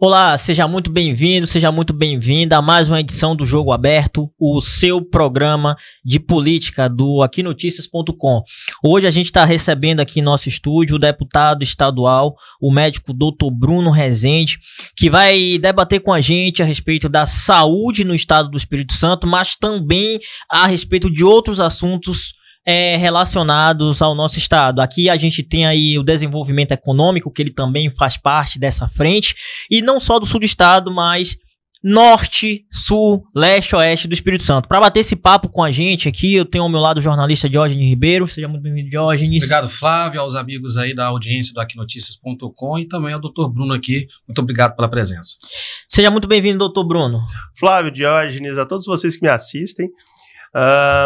Olá, seja muito bem-vindo, seja muito bem-vinda a mais uma edição do Jogo Aberto, o seu programa de política do aquinoticias.com. Hoje a gente está recebendo aqui em nosso estúdio o deputado estadual, o médico Dr. Bruno Rezende, que vai debater com a gente a respeito da saúde no estado do Espírito Santo, mas também a respeito de outros assuntos relacionados ao nosso estado. Aqui a gente tem aí o desenvolvimento econômico, que ele também faz parte dessa frente, e não só do sul do estado, mas norte, sul, leste, oeste do Espírito Santo. Para bater esse papo com a gente aqui, eu tenho ao meu lado o jornalista Diógenes Ribeiro. Seja muito bem-vindo, Diógenes. Obrigado, Flávio, aos amigos aí da audiência do aquinoticias.com e também ao Dr. Bruno aqui. Muito obrigado pela presença. Seja muito bem-vindo, Dr. Bruno. Flávio, Diógenes, a todos vocês que me assistem.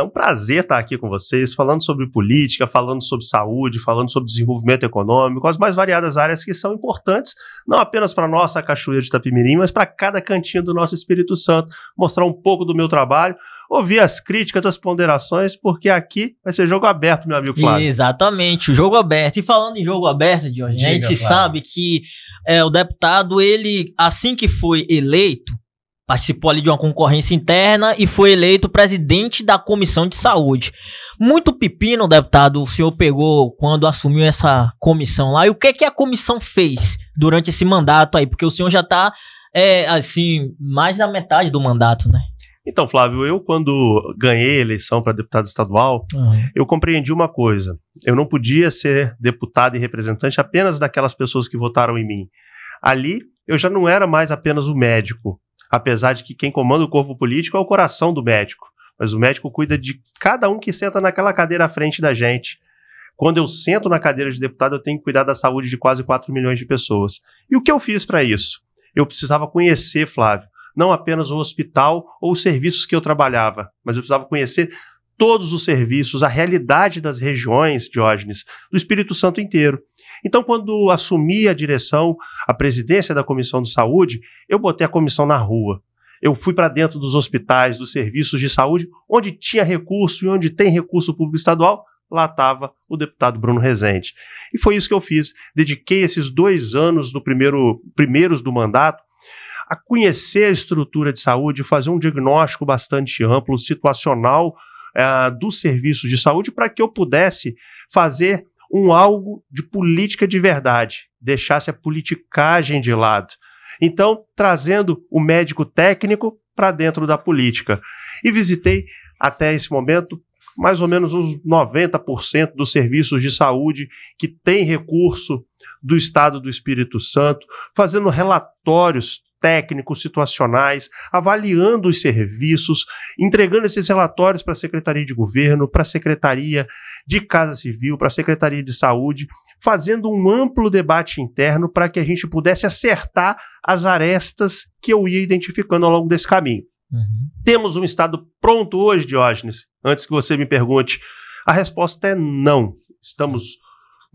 Um prazer estar aqui com vocês, falando sobre política, falando sobre saúde, falando sobre desenvolvimento econômico, as mais variadas áreas que são importantes, não apenas para a nossa Cachoeira de Itapimirim, mas para cada cantinho do nosso Espírito Santo, mostrar um pouco do meu trabalho, ouvir as críticas, as ponderações, porque aqui vai ser jogo aberto, meu amigo Flávio. Exatamente, o jogo aberto. E falando em jogo aberto, Diógenes, a gente sabe que o deputado, ele, assim que foi eleito, participou ali de uma concorrência interna e foi eleito presidente da Comissão de Saúde. Muito pepino, deputado, o senhor pegou quando assumiu essa comissão lá. E o que é que a comissão fez durante esse mandato aí? Porque o senhor já está, assim, mais da metade do mandato, né? Então, Flávio, eu quando ganhei a eleição para deputado estadual, eu compreendi uma coisa. Eu não podia ser deputado e representante apenas daquelas pessoas que votaram em mim. Ali, eu já não era mais apenas o médico. Apesar de que quem comanda o corpo político é o coração do médico. Mas o médico cuida de cada um que senta naquela cadeira à frente da gente. Quando eu sento na cadeira de deputado, eu tenho que cuidar da saúde de quase 4 milhões de pessoas. E o que eu fiz para isso? Eu precisava conhecer, Flávio, não apenas o hospital ou os serviços que eu trabalhava, mas eu precisava conhecer todos os serviços, a realidade das regiões, Diógenes, do Espírito Santo inteiro. Então, quando assumi a direção, a presidência da Comissão de Saúde, eu botei a comissão na rua. Eu fui para dentro dos hospitais, dos serviços de saúde, onde tinha recurso e onde tem recurso público estadual, lá estava o deputado Bruno Rezende. E foi isso que eu fiz. Dediquei esses 2 anos primeiros do mandato a conhecer a estrutura de saúde, fazer um diagnóstico bastante amplo, situacional dos serviços de saúde, para que eu pudesse fazer algo de política de verdade, deixasse a politicagem de lado. Então, trazendo o médico técnico para dentro da política. E visitei, até esse momento, mais ou menos uns 90% dos serviços de saúde que tem recurso do Estado do Espírito Santo, fazendo relatórios técnicos, situacionais, avaliando os serviços, entregando esses relatórios para a Secretaria de Governo, para a Secretaria de Casa Civil, para a Secretaria de Saúde, fazendo um amplo debate interno para que a gente pudesse acertar as arestas que eu ia identificando ao longo desse caminho. Temos um Estado pronto hoje, Diógenes? Antes que você me pergunte, a resposta é não. Estamos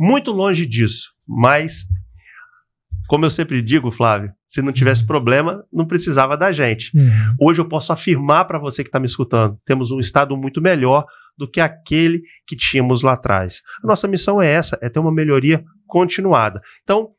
muito longe disso, mas, como eu sempre digo, Flávio, se não tivesse problema, não precisava da gente. Hoje eu posso afirmar para você que está me escutando, temos um Estado muito melhor do que aquele que tínhamos lá atrás. A nossa missão é essa, é ter uma melhoria continuada. Então,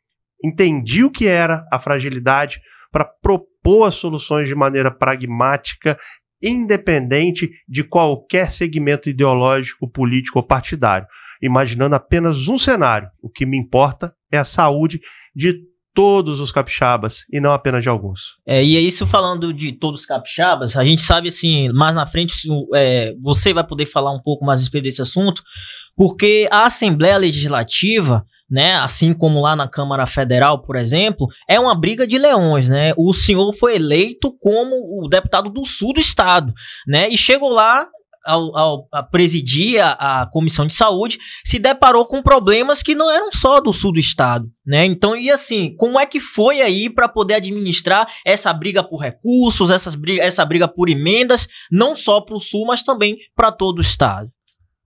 entendi o que era a fragilidade para propor as soluções de maneira pragmática, independente de qualquer segmento ideológico, político ou partidário. Imaginando apenas um cenário, o que me importa é a saúde de todos os capixabas e não apenas de alguns. E é isso, falando de todos os capixabas, a gente sabe assim, mais na frente você vai poder falar um pouco mais a respeito desse assunto, porque a Assembleia Legislativa, né, assim como lá na Câmara Federal, por exemplo, é uma briga de leões, né? O senhor foi eleito como o deputado do sul do estado, né? E chegou lá a presidir a Comissão de Saúde, se deparou com problemas que não eram só do sul do estado, né? Então, e assim, como é que foi aí para poder administrar essa briga por recursos, essa briga por emendas, não só para o sul, mas também para todo o estado?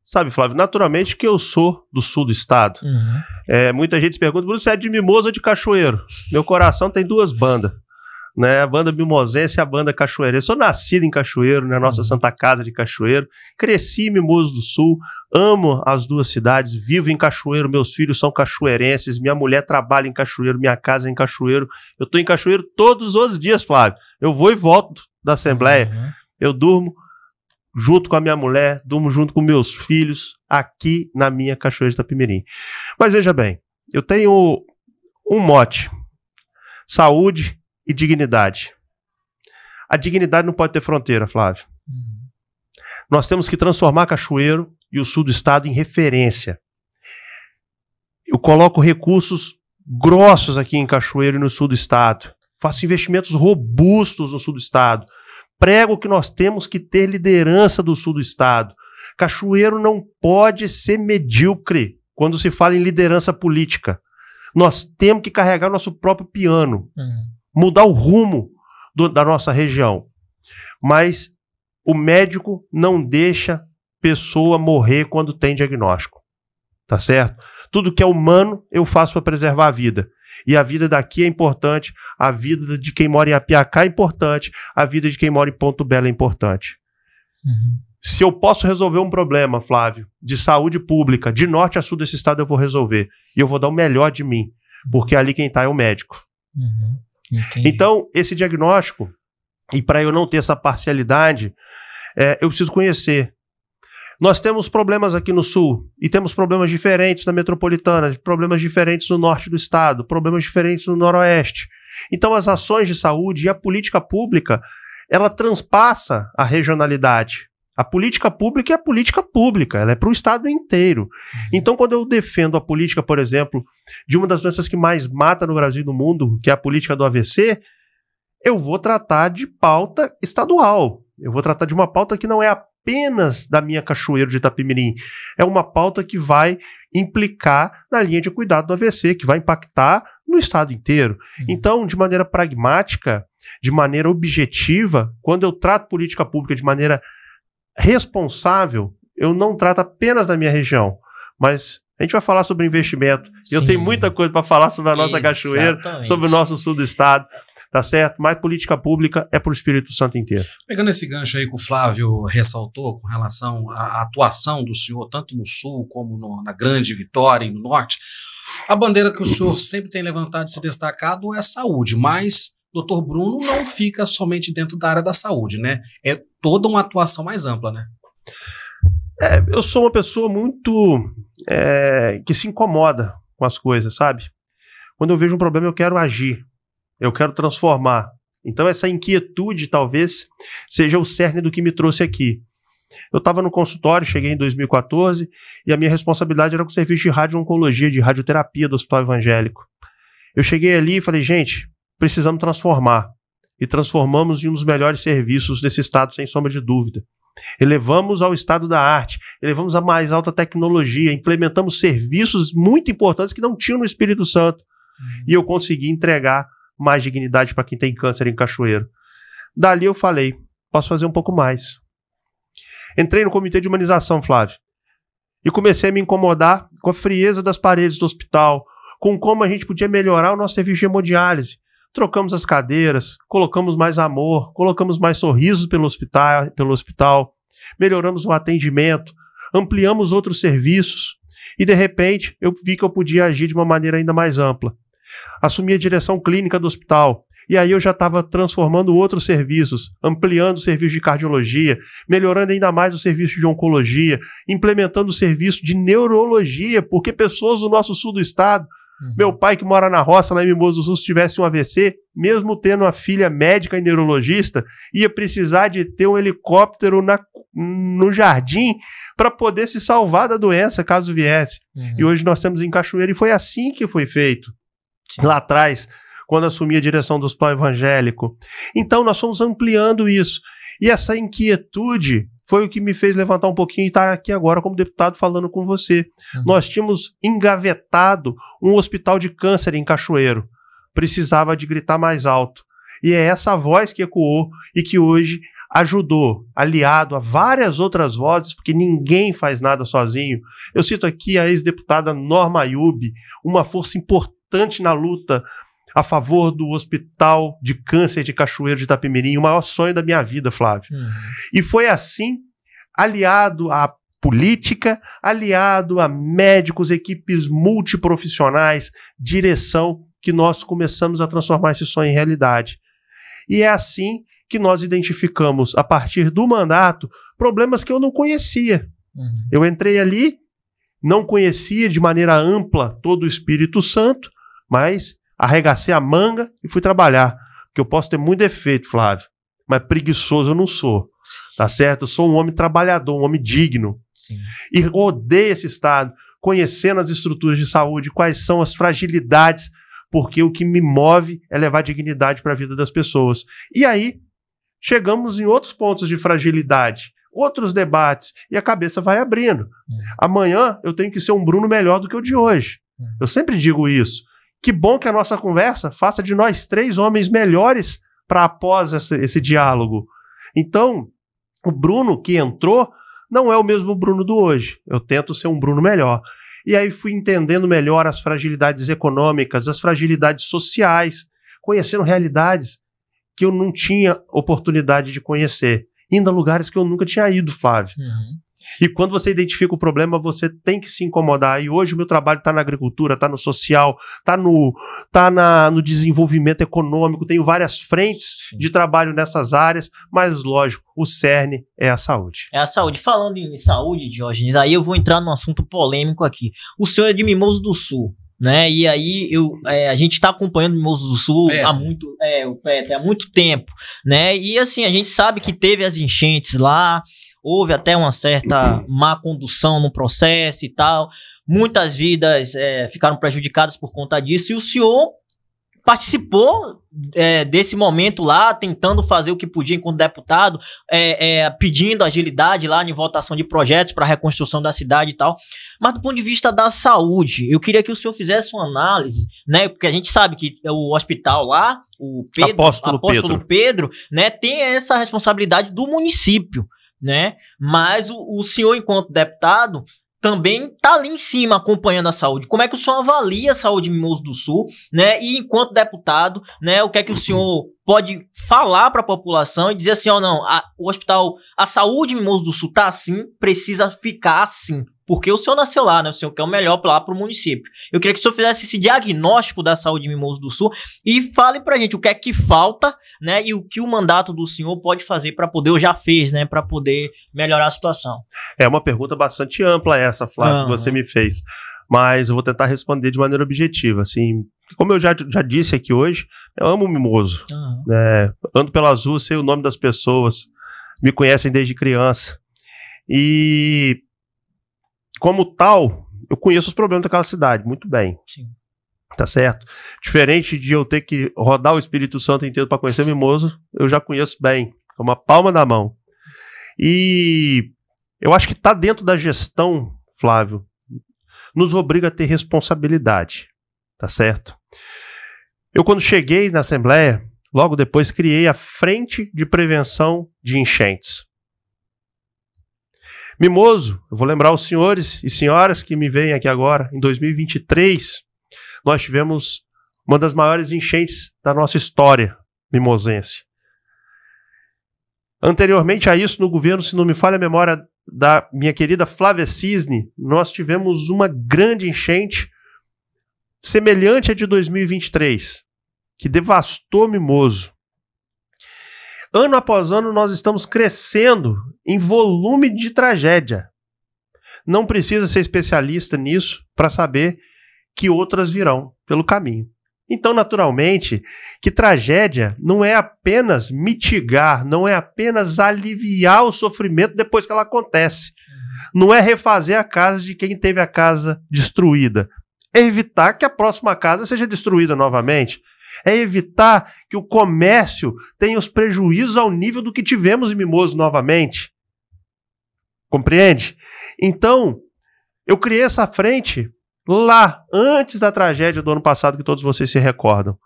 Sabe, Flávio, naturalmente que eu sou do sul do estado. Muita gente se pergunta, você é de Mimoso ou de Cachoeiro? Meu coração tem 2 bandas. né? A banda mimosense e a banda cachoeira. Eu sou nascido em Cachoeiro, na nossa Santa Casa de Cachoeiro. Cresci em Mimoso do Sul, amo as duas cidades, vivo em Cachoeiro, meus filhos são cachoeirenses, minha mulher trabalha em Cachoeiro, minha casa é em Cachoeiro. Eu tô em Cachoeiro todos os dias, Flávio. Eu vou e volto da Assembleia. Eu durmo junto com a minha mulher, durmo junto com meus filhos aqui na minha Cachoeira de Itapemirim. Mas veja bem, eu tenho um mote: saúde e dignidade. A dignidade não pode ter fronteira, Flávio. Nós temos que transformar Cachoeiro e o sul do estado em referência. Eu coloco recursos grossos aqui em Cachoeiro e no sul do estado. Faço investimentos robustos no sul do estado. Prego que nós temos que ter liderança do sul do estado. Cachoeiro não pode ser medíocre quando se fala em liderança política. Nós temos que carregar nosso próprio piano. Mudar o rumo da nossa região. Mas o médico não deixa pessoa morrer quando tem diagnóstico. Tá certo? Tudo que é humano eu faço para preservar a vida. E a vida daqui é importante, a vida de quem mora em Apiacá é importante, a vida de quem mora em Ponto Belo é importante. Se eu posso resolver um problema, Flávio, de saúde pública, de norte a sul desse estado eu vou resolver. E eu vou dar o melhor de mim, porque ali quem está é o médico. Então, esse diagnóstico, e para eu não ter essa parcialidade, eu preciso conhecer. Nós temos problemas aqui no sul, e temos problemas diferentes na metropolitana, problemas diferentes no norte do estado, problemas diferentes no noroeste. Então, as ações de saúde e a política pública, ela transpassa a regionalidade. A política pública é a política pública, ela é para o estado inteiro. Então, quando eu defendo a política, por exemplo, de uma das doenças que mais mata no Brasil e no mundo, que é a política do AVC, eu vou tratar de pauta estadual. Eu vou tratar de uma pauta que não é apenas da minha Cachoeiro de Itapemirim. É uma pauta que vai implicar na linha de cuidado do AVC, que vai impactar no estado inteiro. Então, de maneira pragmática, de maneira objetiva, quando eu trato política pública de maneira responsável, eu não trato apenas da minha região, mas a gente vai falar sobre investimento. Sim. Eu tenho muita coisa para falar sobre a nossa Cachoeira, sobre o nosso sul do estado, tá certo? Mas política pública é para o Espírito Santo inteiro. Pegando esse gancho aí que o Flávio ressaltou com relação à atuação do senhor, tanto no sul como na Grande Vitória e no norte, a bandeira que o senhor sempre tem levantado e se destacado é a saúde, mas Dr. Bruno não fica somente dentro da área da saúde, né? É toda uma atuação mais ampla, né? Eu sou uma pessoa muito que se incomoda com as coisas, sabe? Quando eu vejo um problema, eu quero agir, eu quero transformar. Então essa inquietude talvez seja o cerne do que me trouxe aqui. Eu estava no consultório, cheguei em 2014, e a minha responsabilidade era com o serviço de radio-oncologia, de radioterapia do Hospital Evangélico. Eu cheguei ali e falei, gente, precisamos transformar. E transformamos em um dos melhores serviços desse estado, sem sombra de dúvida. Elevamos ao estado da arte, elevamos a mais alta tecnologia, implementamos serviços muito importantes que não tinham no Espírito Santo. E eu consegui entregar mais dignidade para quem tem câncer em Cachoeiro. Dali eu falei, posso fazer um pouco mais. Entrei no comitê de humanização, Flávio, e comecei a me incomodar com a frieza das paredes do hospital, com como a gente podia melhorar o nosso serviço de hemodiálise. Trocamos as cadeiras, colocamos mais amor, colocamos mais sorrisos pelo hospital, melhoramos o atendimento, ampliamos outros serviços e, de repente, eu vi que eu podia agir de uma maneira ainda mais ampla. Assumi a direção clínica do hospital e aí eu já estava transformando outros serviços, ampliando o serviço de cardiologia, melhorando ainda mais o serviço de oncologia, implementando o serviço de neurologia, porque pessoas do nosso sul do estado, meu pai que mora na roça, lá em Mimoso do Sul, se tivesse um AVC, mesmo tendo uma filha médica e neurologista, ia precisar de ter um helicóptero no jardim para poder se salvar da doença, caso viesse. E hoje nós temos em Cachoeira, e foi assim que foi feito. Sim. Lá atrás, quando assumi a direção do Hospital Evangélico. Então nós fomos ampliando isso. E essa inquietude foi o que me fez levantar um pouquinho e estar aqui agora como deputado falando com você. Nós tínhamos engavetado um hospital de câncer em Cachoeiro. Precisava de gritar mais alto. E é essa voz que ecoou e que hoje ajudou, aliado a várias outras vozes, porque ninguém faz nada sozinho. Eu cito aqui a ex-deputada Norma Ayub, uma força importante na luta a favor do Hospital de Câncer de Cachoeiro de Itapemirim, o maior sonho da minha vida, Flávio. E foi assim, aliado à política, aliado a médicos, equipes multiprofissionais, direção, que nós começamos a transformar esse sonho em realidade. E é assim que nós identificamos, a partir do mandato, problemas que eu não conhecia. Eu entrei ali, não conhecia de maneira ampla todo o Espírito Santo, mas arregacei a manga e fui trabalhar. Porque eu posso ter muito defeito, Flávio, mas preguiçoso eu não sou. Tá certo? Eu sou um homem trabalhador, um homem digno. Sim. E odeio esse estado, conhecendo as estruturas de saúde, quais são as fragilidades, porque o que me move é levar dignidade para a vida das pessoas. E aí, chegamos em outros pontos de fragilidade, outros debates, e a cabeça vai abrindo. Amanhã eu tenho que ser um Bruno melhor do que o de hoje. Eu sempre digo isso. Que bom que a nossa conversa faça de nós 3 homens melhores para após esse diálogo. Então, o Bruno que entrou não é o mesmo Bruno do hoje. Eu tento ser um Bruno melhor. E aí fui entendendo melhor as fragilidades econômicas, as fragilidades sociais, conhecendo realidades que eu não tinha oportunidade de conhecer, indo a lugares que eu nunca tinha ido, Flávio. E quando você identifica o problema, você tem que se incomodar. E hoje o meu trabalho está na agricultura, está no social, está no desenvolvimento econômico, tenho várias frentes de trabalho nessas áreas, mas lógico, o cerne é a saúde. É a saúde. Falando em saúde, Diógenes, aí eu vou entrar num assunto polêmico aqui. O senhor é de Mimoso do Sul, né? E aí a gente está acompanhando Mimoso do Sul há muito tempo, né? E assim, a gente sabe que teve as enchentes lá, houve até uma certa má condução no processo e tal. Muitas vidas ficaram prejudicadas por conta disso. E o senhor participou desse momento lá, tentando fazer o que podia enquanto deputado, pedindo agilidade lá em votação de projetos para a reconstrução da cidade e tal. Mas do ponto de vista da saúde, eu queria que o senhor fizesse uma análise, né? Porque a gente sabe que o hospital lá, o Apóstolo Pedro, né, tem essa responsabilidade do município, né? Mas o senhor, enquanto deputado, também está ali em cima acompanhando a saúde. Como é que o senhor avalia a saúde de Mimoso do Sul, né? E enquanto deputado, né, o que é que o senhor pode falar para a população e dizer assim, o hospital, a saúde de Mimoso do Sul está assim, precisa ficar assim. Porque o senhor nasceu lá, né? O senhor quer o melhor lá para o município. Eu queria que o senhor fizesse esse diagnóstico da saúde de Mimoso do Sul e fale pra gente o que é que falta, né? E o que o mandato do senhor pode fazer para poder, ou já fez, né? Para poder melhorar a situação. É uma pergunta bastante ampla essa, Flávio, que você me fez. Mas eu vou tentar responder de maneira objetiva. Assim, como eu já disse aqui hoje, eu amo Mimoso. Né? Ando pelas ruas, sei o nome das pessoas, me conhecem desde criança. E como tal, eu conheço os problemas daquela cidade muito bem. Sim. Tá certo? Diferente de eu ter que rodar o Espírito Santo inteiro para conhecer Mimoso, eu já conheço bem, com uma palma da mão. E eu acho que tá dentro da gestão, Flávio, nos obriga a ter responsabilidade. Tá certo? Eu, quando cheguei na Assembleia, logo depois criei a Frente de Prevenção de Enchentes. Mimoso, eu vou lembrar os senhores e senhoras que me veem aqui agora, em 2023, nós tivemos uma das maiores enchentes da nossa história mimosense. Anteriormente a isso, no governo, se não me falha a memória da minha querida Flávia Cisne, nós tivemos uma grande enchente semelhante à de 2023, que devastou Mimoso. Ano após ano, nós estamos crescendo em volume de tragédia. Não precisa ser especialista nisso para saber que outras virão pelo caminho. Então, naturalmente, que tragédia não é apenas mitigar, não é apenas aliviar o sofrimento depois que ela acontece. Não é refazer a casa de quem teve a casa destruída. É evitar que a próxima casa seja destruída novamente. É evitar que o comércio tenha os prejuízos ao nível do que tivemos em Mimoso novamente. Compreende? Então, eu criei essa frente lá, antes da tragédia do ano passado, que todos vocês se recordam.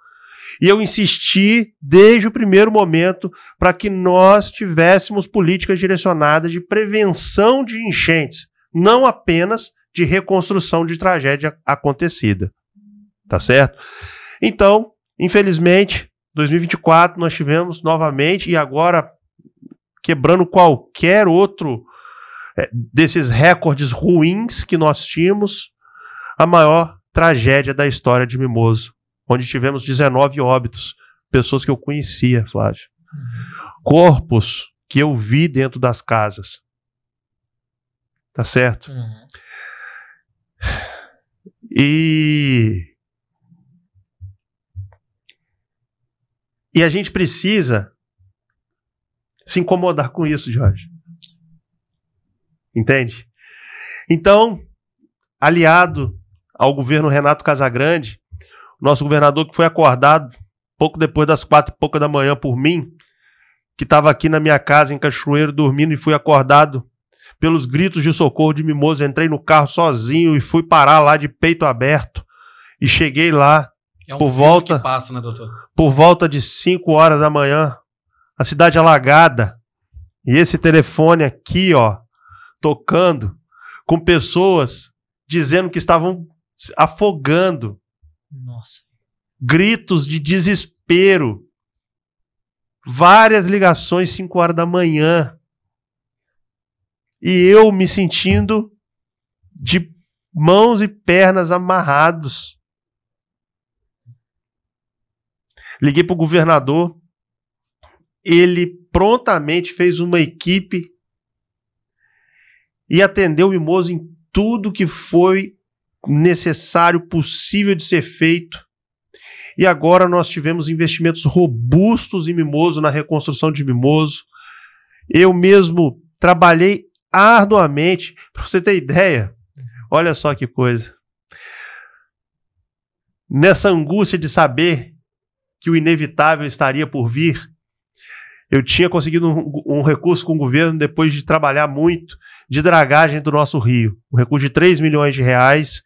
E eu insisti desde o primeiro momento para que nós tivéssemos políticas direcionadas de prevenção de enchentes, não apenas de reconstrução de tragédia acontecida. Tá certo? Então, Infelizmente, 2024 nós tivemos novamente, e agora quebrando qualquer outro desses recordes ruins que nós tínhamos, a maior tragédia da história de Mimoso, onde tivemos 19 óbitos, pessoas que eu conhecia, Flávio. Corpos que eu vi dentro das casas. Tá certo? E a gente precisa se incomodar com isso, Jorge. Entende? Então, aliado ao governo Renato Casagrande, nosso governador que foi acordado pouco depois das 4h pouca da manhã por mim, que estava aqui na minha casa em Cachoeiro dormindo e fui acordado pelos gritos de socorro de Mimoso. Entrei no carro sozinho e fui parar lá de peito aberto e cheguei lá por volta, que passa, né, doutor? Por volta de 5 horas da manhã, a cidade alagada, e esse telefone aqui, ó, tocando, com pessoas dizendo que estavam afogando. Nossa. Gritos de desespero. Várias ligações 5 horas da manhã. E eu me sentindo de mãos e pernas amarrados. Liguei para o governador. Ele prontamente fez uma equipe e atendeu o Mimoso em tudo que foi necessário, possível de ser feito. E agora nós tivemos investimentos robustos em Mimoso, na reconstrução de Mimoso. Eu mesmo trabalhei arduamente. Para você ter ideia, olha só que coisa. Nessa angústia de saber que o inevitável estaria por vir, eu tinha conseguido um recurso com o governo, depois de trabalhar muito, de dragagem do nosso rio. Um recurso de 3 milhões de reais,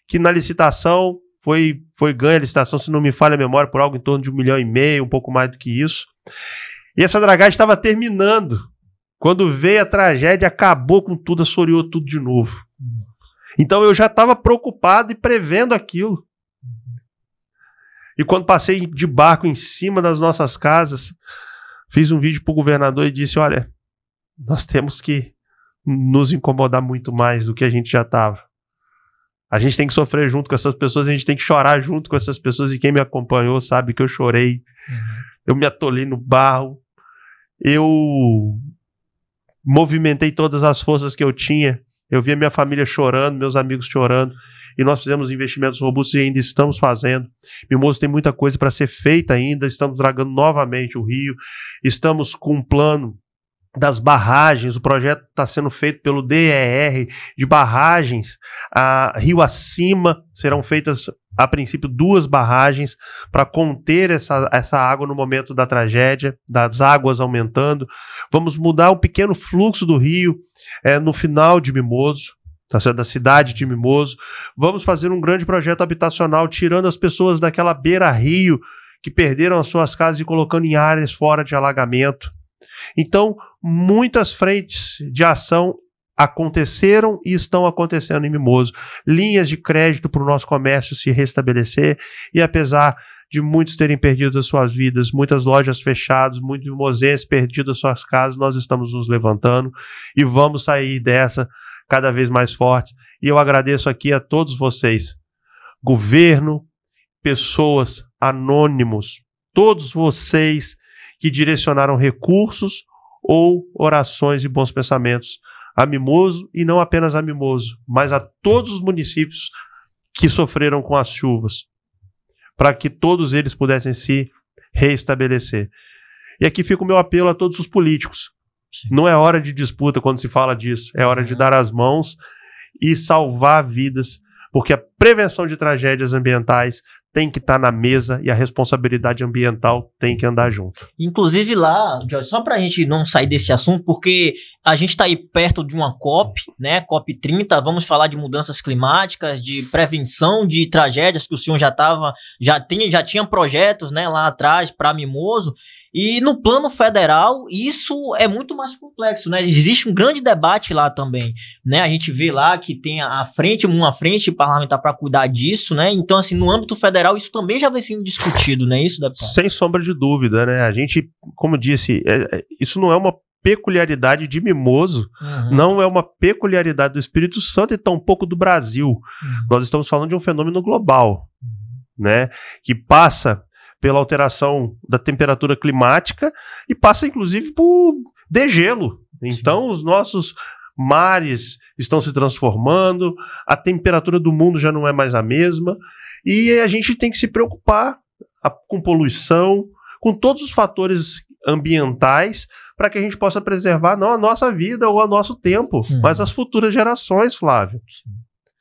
que na licitação foi ganha a licitação, se não me falha a memória, por algo em torno de 1,5 milhão, um pouco mais do que isso. E essa dragagem estava terminando. Quando veio a tragédia, acabou com tudo, assoreou tudo de novo. Então eu já estava preocupado e prevendo aquilo. E quando passei de barco em cima das nossas casas, fiz um vídeo para o governador e disse, olha, nós temos que nos incomodar muito mais do que a gente já estava. A gente tem que sofrer junto com essas pessoas, a gente tem que chorar junto com essas pessoas, e quem me acompanhou sabe que eu chorei. Eu me atolei no barro, eu movimentei todas as forças que eu tinha, eu vi a minha família chorando, meus amigos chorando, e nós fizemos investimentos robustos e ainda estamos fazendo. Mimoso tem muita coisa para ser feita ainda, estamos dragando novamente o rio, estamos com um plano das barragens, o projeto está sendo feito pelo DER, de barragens, rio acima, serão feitas a princípio 2 barragens para conter essa água no momento da tragédia, das águas aumentando. Vamos mudar um pequeno fluxo do rio no final de Mimoso, tá certo? Da cidade de Mimoso. Vamos fazer um grande projeto habitacional, tirando as pessoas daquela beira-rio que perderam as suas casas e colocando em áreas fora de alagamento. Então, muitas frentes de ação aconteceram e estão acontecendo em Mimoso. Linhas de crédito para o nosso comércio se restabelecer, e apesar de muitos terem perdido as suas vidas, muitas lojas fechadas, muitos mimosenses perdidos as suas casas, nós estamos nos levantando e vamos sair dessa cada vez mais fortes. E eu agradeço aqui a todos vocês, governo, pessoas, anônimos, todos vocês que direcionaram recursos ou orações e bons pensamentos a Mimoso, e não apenas a Mimoso, mas a todos os municípios que sofreram com as chuvas, para que todos eles pudessem se reestabelecer. E aqui fica o meu apelo a todos os políticos. Sim. Não é hora de disputa quando se fala disso, é hora de dar as mãos e salvar vidas, porque a prevenção de tragédias ambientais tem que estar na mesa e a responsabilidade ambiental tem que andar junto. Inclusive lá, Jorge, só para a gente não sair desse assunto, porque a gente está aí perto de uma COP, né, COP 30, vamos falar de mudanças climáticas, de prevenção de tragédias, que o senhor já tinha projetos, né, lá atrás para Mimoso, e no plano federal isso é muito mais complexo, né? Existe um grande debate lá também, né? A gente vê lá que tem uma frente parlamentar para cuidar disso, né? Então, assim, no âmbito federal federal isso também já vem sendo discutido, não é isso, deputado? Sem sombra de dúvida, né? A gente, como disse, isso não é uma peculiaridade de Mimoso, não é uma peculiaridade do Espírito Santo e tampouco do Brasil. Nós estamos falando de um fenômeno global, né? Que passa pela alteração da temperatura climática e passa, inclusive, por degelo. Então, os nossos mares estão se transformando, a temperatura do mundo já não é mais a mesma, e a gente tem que se preocupar com poluição, com todos os fatores ambientais, para que a gente possa preservar não a nossa vida ou o nosso tempo, mas as futuras gerações, Flávio.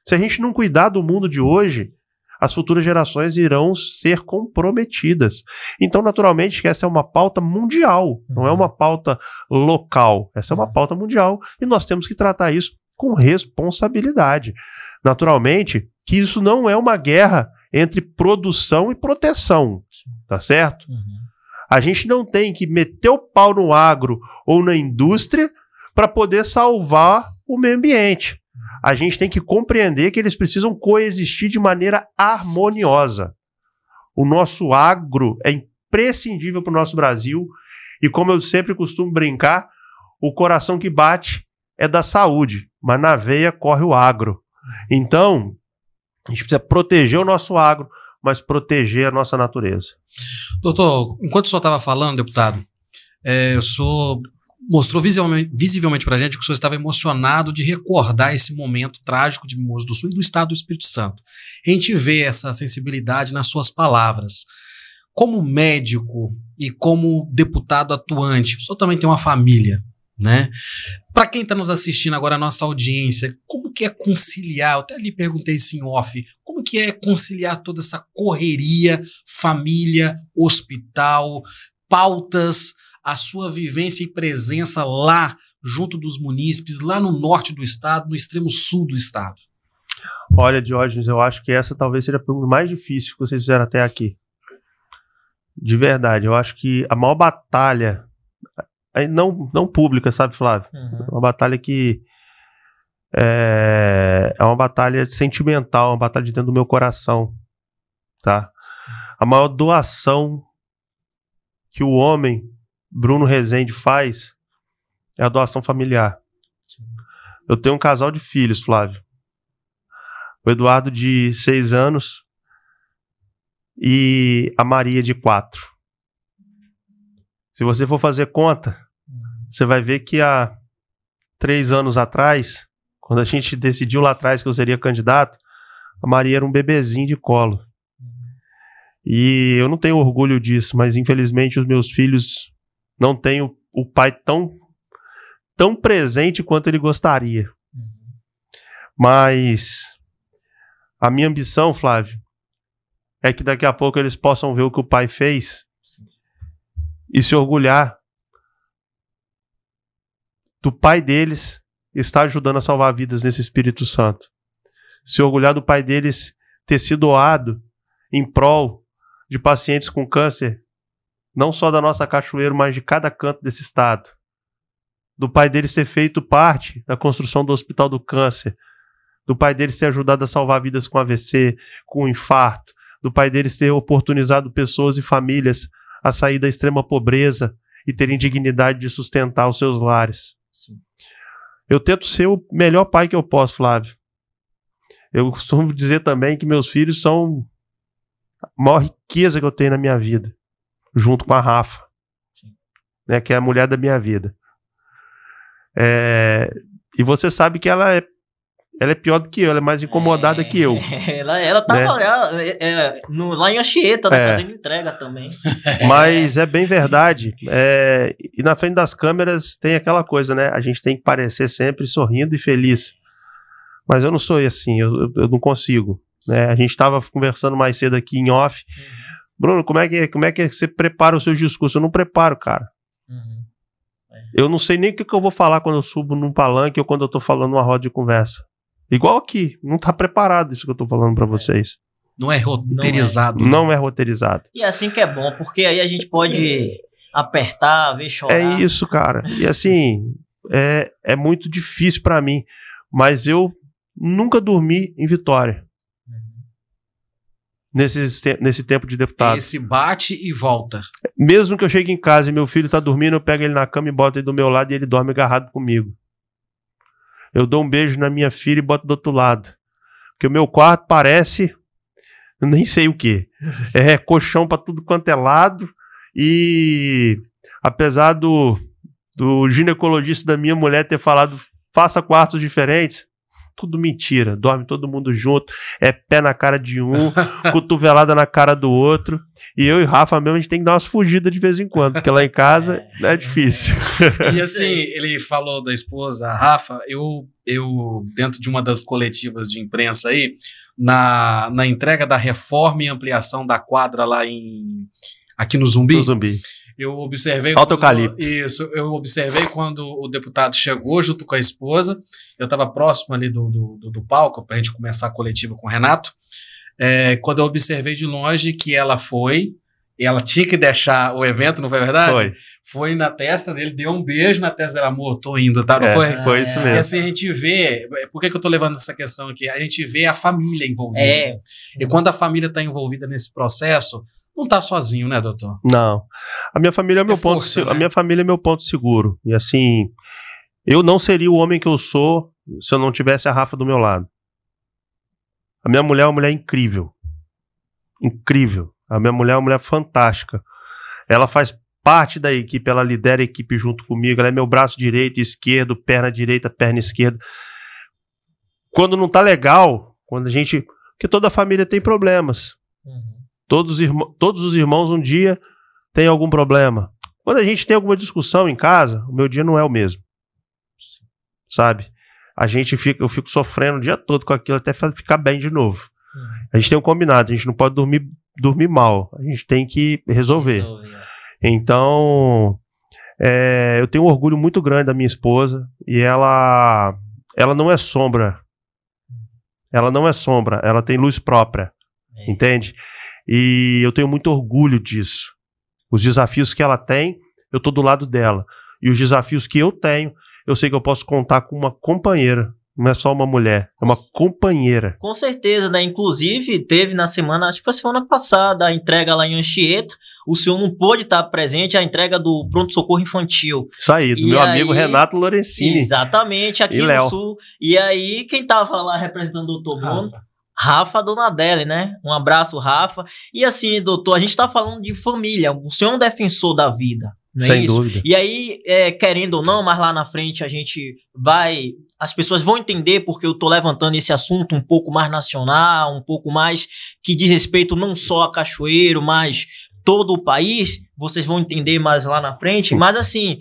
Se a gente não cuidar do mundo de hoje, as futuras gerações irão ser comprometidas. Então, naturalmente, que essa é uma pauta mundial, não é uma pauta local, essa é uma pauta mundial, e nós temos que tratar isso com responsabilidade. Naturalmente, que isso não é uma guerra entre produção e proteção, tá certo? A gente não tem que meter o pau no agro ou na indústria para poder salvar o meio ambiente. A gente tem que compreender que eles precisam coexistir de maneira harmoniosa. O nosso agro é imprescindível para o nosso Brasil e, como eu sempre costumo brincar, o coração que bate é da saúde, mas na veia corre o agro. Então, a gente precisa proteger o nosso agro, mas proteger a nossa natureza. Doutor, enquanto o senhor estava falando, deputado, o senhor mostrou visivelmente para a gente que o senhor estava emocionado de recordar esse momento trágico de Mimoso do Sul e do estado do Espírito Santo. A gente vê essa sensibilidade nas suas palavras. Como médico e como deputado atuante, o senhor também tem uma família, né? Para quem está nos assistindo agora, a nossa audiência, como que é conciliar? Eu até lhe perguntei isso em off. Como que é conciliar toda essa correria, família, hospital, pautas, a sua vivência e presença lá junto dos munícipes, lá no norte do estado, no extremo sul do estado? Olha, Diógenes, eu acho que essa talvez seja a pergunta mais difícil que vocês fizeram até aqui. De verdade, eu acho que a maior batalha, não pública, sabe, Flávio? Uma batalha que é uma batalha sentimental, uma batalha de dentro do meu coração, tá? A maior doação que o homem Bruno Rezende faz é a doação familiar. Eu tenho um casal de filhos, Flávio. O Eduardo, de 6 anos, e a Maria, de 4. Se você for fazer conta, você vai ver que há 3 anos atrás, quando a gente decidiu lá atrás que eu seria candidato, a Maria era um bebezinho de colo. E eu não tenho orgulho disso, mas infelizmente os meus filhos não têm o pai tão presente quanto ele gostaria. Mas a minha ambição, Flávio, é que daqui a pouco eles possam ver o que o pai fez e se orgulhar do pai deles estar ajudando a salvar vidas nesse Espírito Santo. Se orgulhar do pai deles ter se doado em prol de pacientes com câncer, não só da nossa Cachoeiro, mas de cada canto desse estado. Do pai deles ter feito parte da construção do Hospital do Câncer, do pai deles ter ajudado a salvar vidas com AVC, com infarto, do pai deles ter oportunizado pessoas e famílias a sair da extrema pobreza e terem dignidade de sustentar os seus lares. Sim. Eu tento ser o melhor pai que eu posso, Flávio. Eu costumo dizer também que meus filhos são a maior riqueza que eu tenho na minha vida, junto com a Rafa, né, que é a mulher da minha vida. E você sabe que ela é pior do que eu, ela é mais incomodada que eu. Ela tava, né, lá em Anchieta, né, fazendo entrega também. Mas é bem verdade. E na frente das câmeras tem aquela coisa, né? A gente tem que parecer sempre sorrindo e feliz. Mas eu não sou assim, eu não consigo. Né? A gente estava conversando mais cedo aqui em off. Bruno, como é que você prepara o seu discurso? Eu não preparo, cara. Eu não sei nem o que eu vou falar quando eu subo num palanque ou quando eu tô falando numa roda de conversa. Igual aqui, não tá preparado isso que eu tô falando pra vocês. Não é roteirizado. Não é roteirizado. E assim que é bom, porque aí a gente pode apertar, ver chorar. É isso, cara. E assim, é muito difícil pra mim. Mas eu nunca dormi em Vitória. nesse tempo de deputado. Esse bate e volta. Mesmo que eu chegue em casa e meu filho tá dormindo, eu pego ele na cama e boto ele do meu lado e ele dorme agarrado comigo. Eu dou um beijo na minha filha e boto do outro lado. Porque o meu quarto parece... Eu nem sei o que. É colchão pra tudo quanto é lado. E apesar do ginecologista da minha mulher ter falado faça quartos diferentes, tudo mentira. Dorme todo mundo junto, é pé na cara de um, cotovelada na cara do outro. E eu e Rafa mesmo, a gente tem que dar umas fugidas de vez em quando, porque lá em casa é difícil. E assim, ele falou da esposa, a Rafa, eu dentro de uma das coletivas de imprensa aí, na entrega da reforma e ampliação da quadra lá aqui no Zumbi. No Zumbi. Eu observei... eu observei quando o deputado chegou junto com a esposa. Eu estava próximo ali do palco para a gente começar a coletiva com o Renato. Quando eu observei de longe que ela foi, e ela tinha que deixar o evento, não foi verdade? Foi na testa dele, deu um beijo na testa dela, amor, tô indo, tá? Não foi? Foi isso mesmo. E assim a gente vê, por que eu tô levando essa questão aqui? A gente vê a família envolvida. E quando a família está envolvida nesse processo, não tá sozinho, né, doutor? Não. A minha família é meu ponto, né? A minha família é meu ponto seguro. E assim, eu não seria o homem que eu sou se eu não tivesse a Rafa do meu lado. A minha mulher é uma mulher incrível. Incrível. A minha mulher é uma mulher fantástica. Ela faz parte da equipe, ela lidera a equipe junto comigo, ela é meu braço direito e esquerdo, perna direita, perna esquerda. Quando não tá legal, quando a gente... Porque toda a família tem problemas. Todos os irmãos um dia têm algum problema. Quando a gente tem alguma discussão em casa, o meu dia não é o mesmo. Sabe? Eu fico sofrendo o dia todo com aquilo até ficar bem de novo. A gente tem um combinado, a gente não pode dormir mal. A gente tem que resolver. Então, eu tenho um orgulho muito grande da minha esposa e ela não é sombra. Ela não é sombra, ela tem luz própria. Entende? E eu tenho muito orgulho disso. Os desafios que ela tem, eu tô do lado dela. E os desafios que eu tenho, eu sei que eu posso contar com uma companheira. Não é só uma mulher, é uma companheira. Com certeza, né? Inclusive, teve na semana, acho que foi a semana passada, a entrega lá em Anchieta. O senhor não pôde estar presente, a entrega do pronto-socorro infantil. Isso aí, do meu amigo Renato Lorenzini. Exatamente, aqui no Sul. E aí, quem tava lá representando o doutor Bruno? Rafa Donadelli, né? Um abraço, Rafa. E assim, doutor, a gente tá falando de família. O senhor é um defensor da vida, não é Sem isso? dúvida. E aí, querendo ou não, mas lá na frente a gente vai... As pessoas vão entender porque eu tô levantando esse assunto um pouco mais nacional, um pouco mais que diz respeito não só a Cachoeiro, mas todo o país. Vocês vão entender mais lá na frente. Mas assim,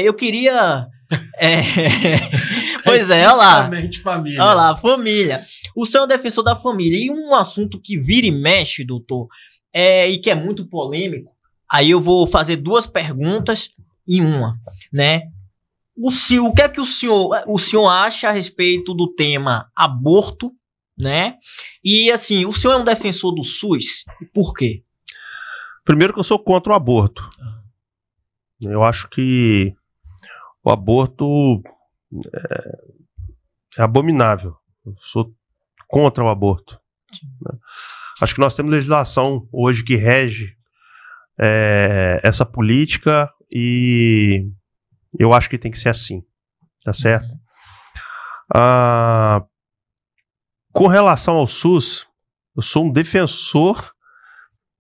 eu queria... Pois olha lá. Família. Olha lá, família. O senhor é um defensor da família. E um assunto que vira e mexe, doutor, e que é muito polêmico, aí eu vou fazer duas perguntas em uma, né? O que é que o senhor acha a respeito do tema aborto, né? E assim, o senhor é um defensor do SUS? Por quê? Primeiro que eu sou contra o aborto. Eu acho que o aborto é abominável. Eu sou contra o aborto. Né? Acho que nós temos legislação hoje que rege essa política e eu acho que tem que ser assim. Tá certo? Com relação ao SUS, eu sou um defensor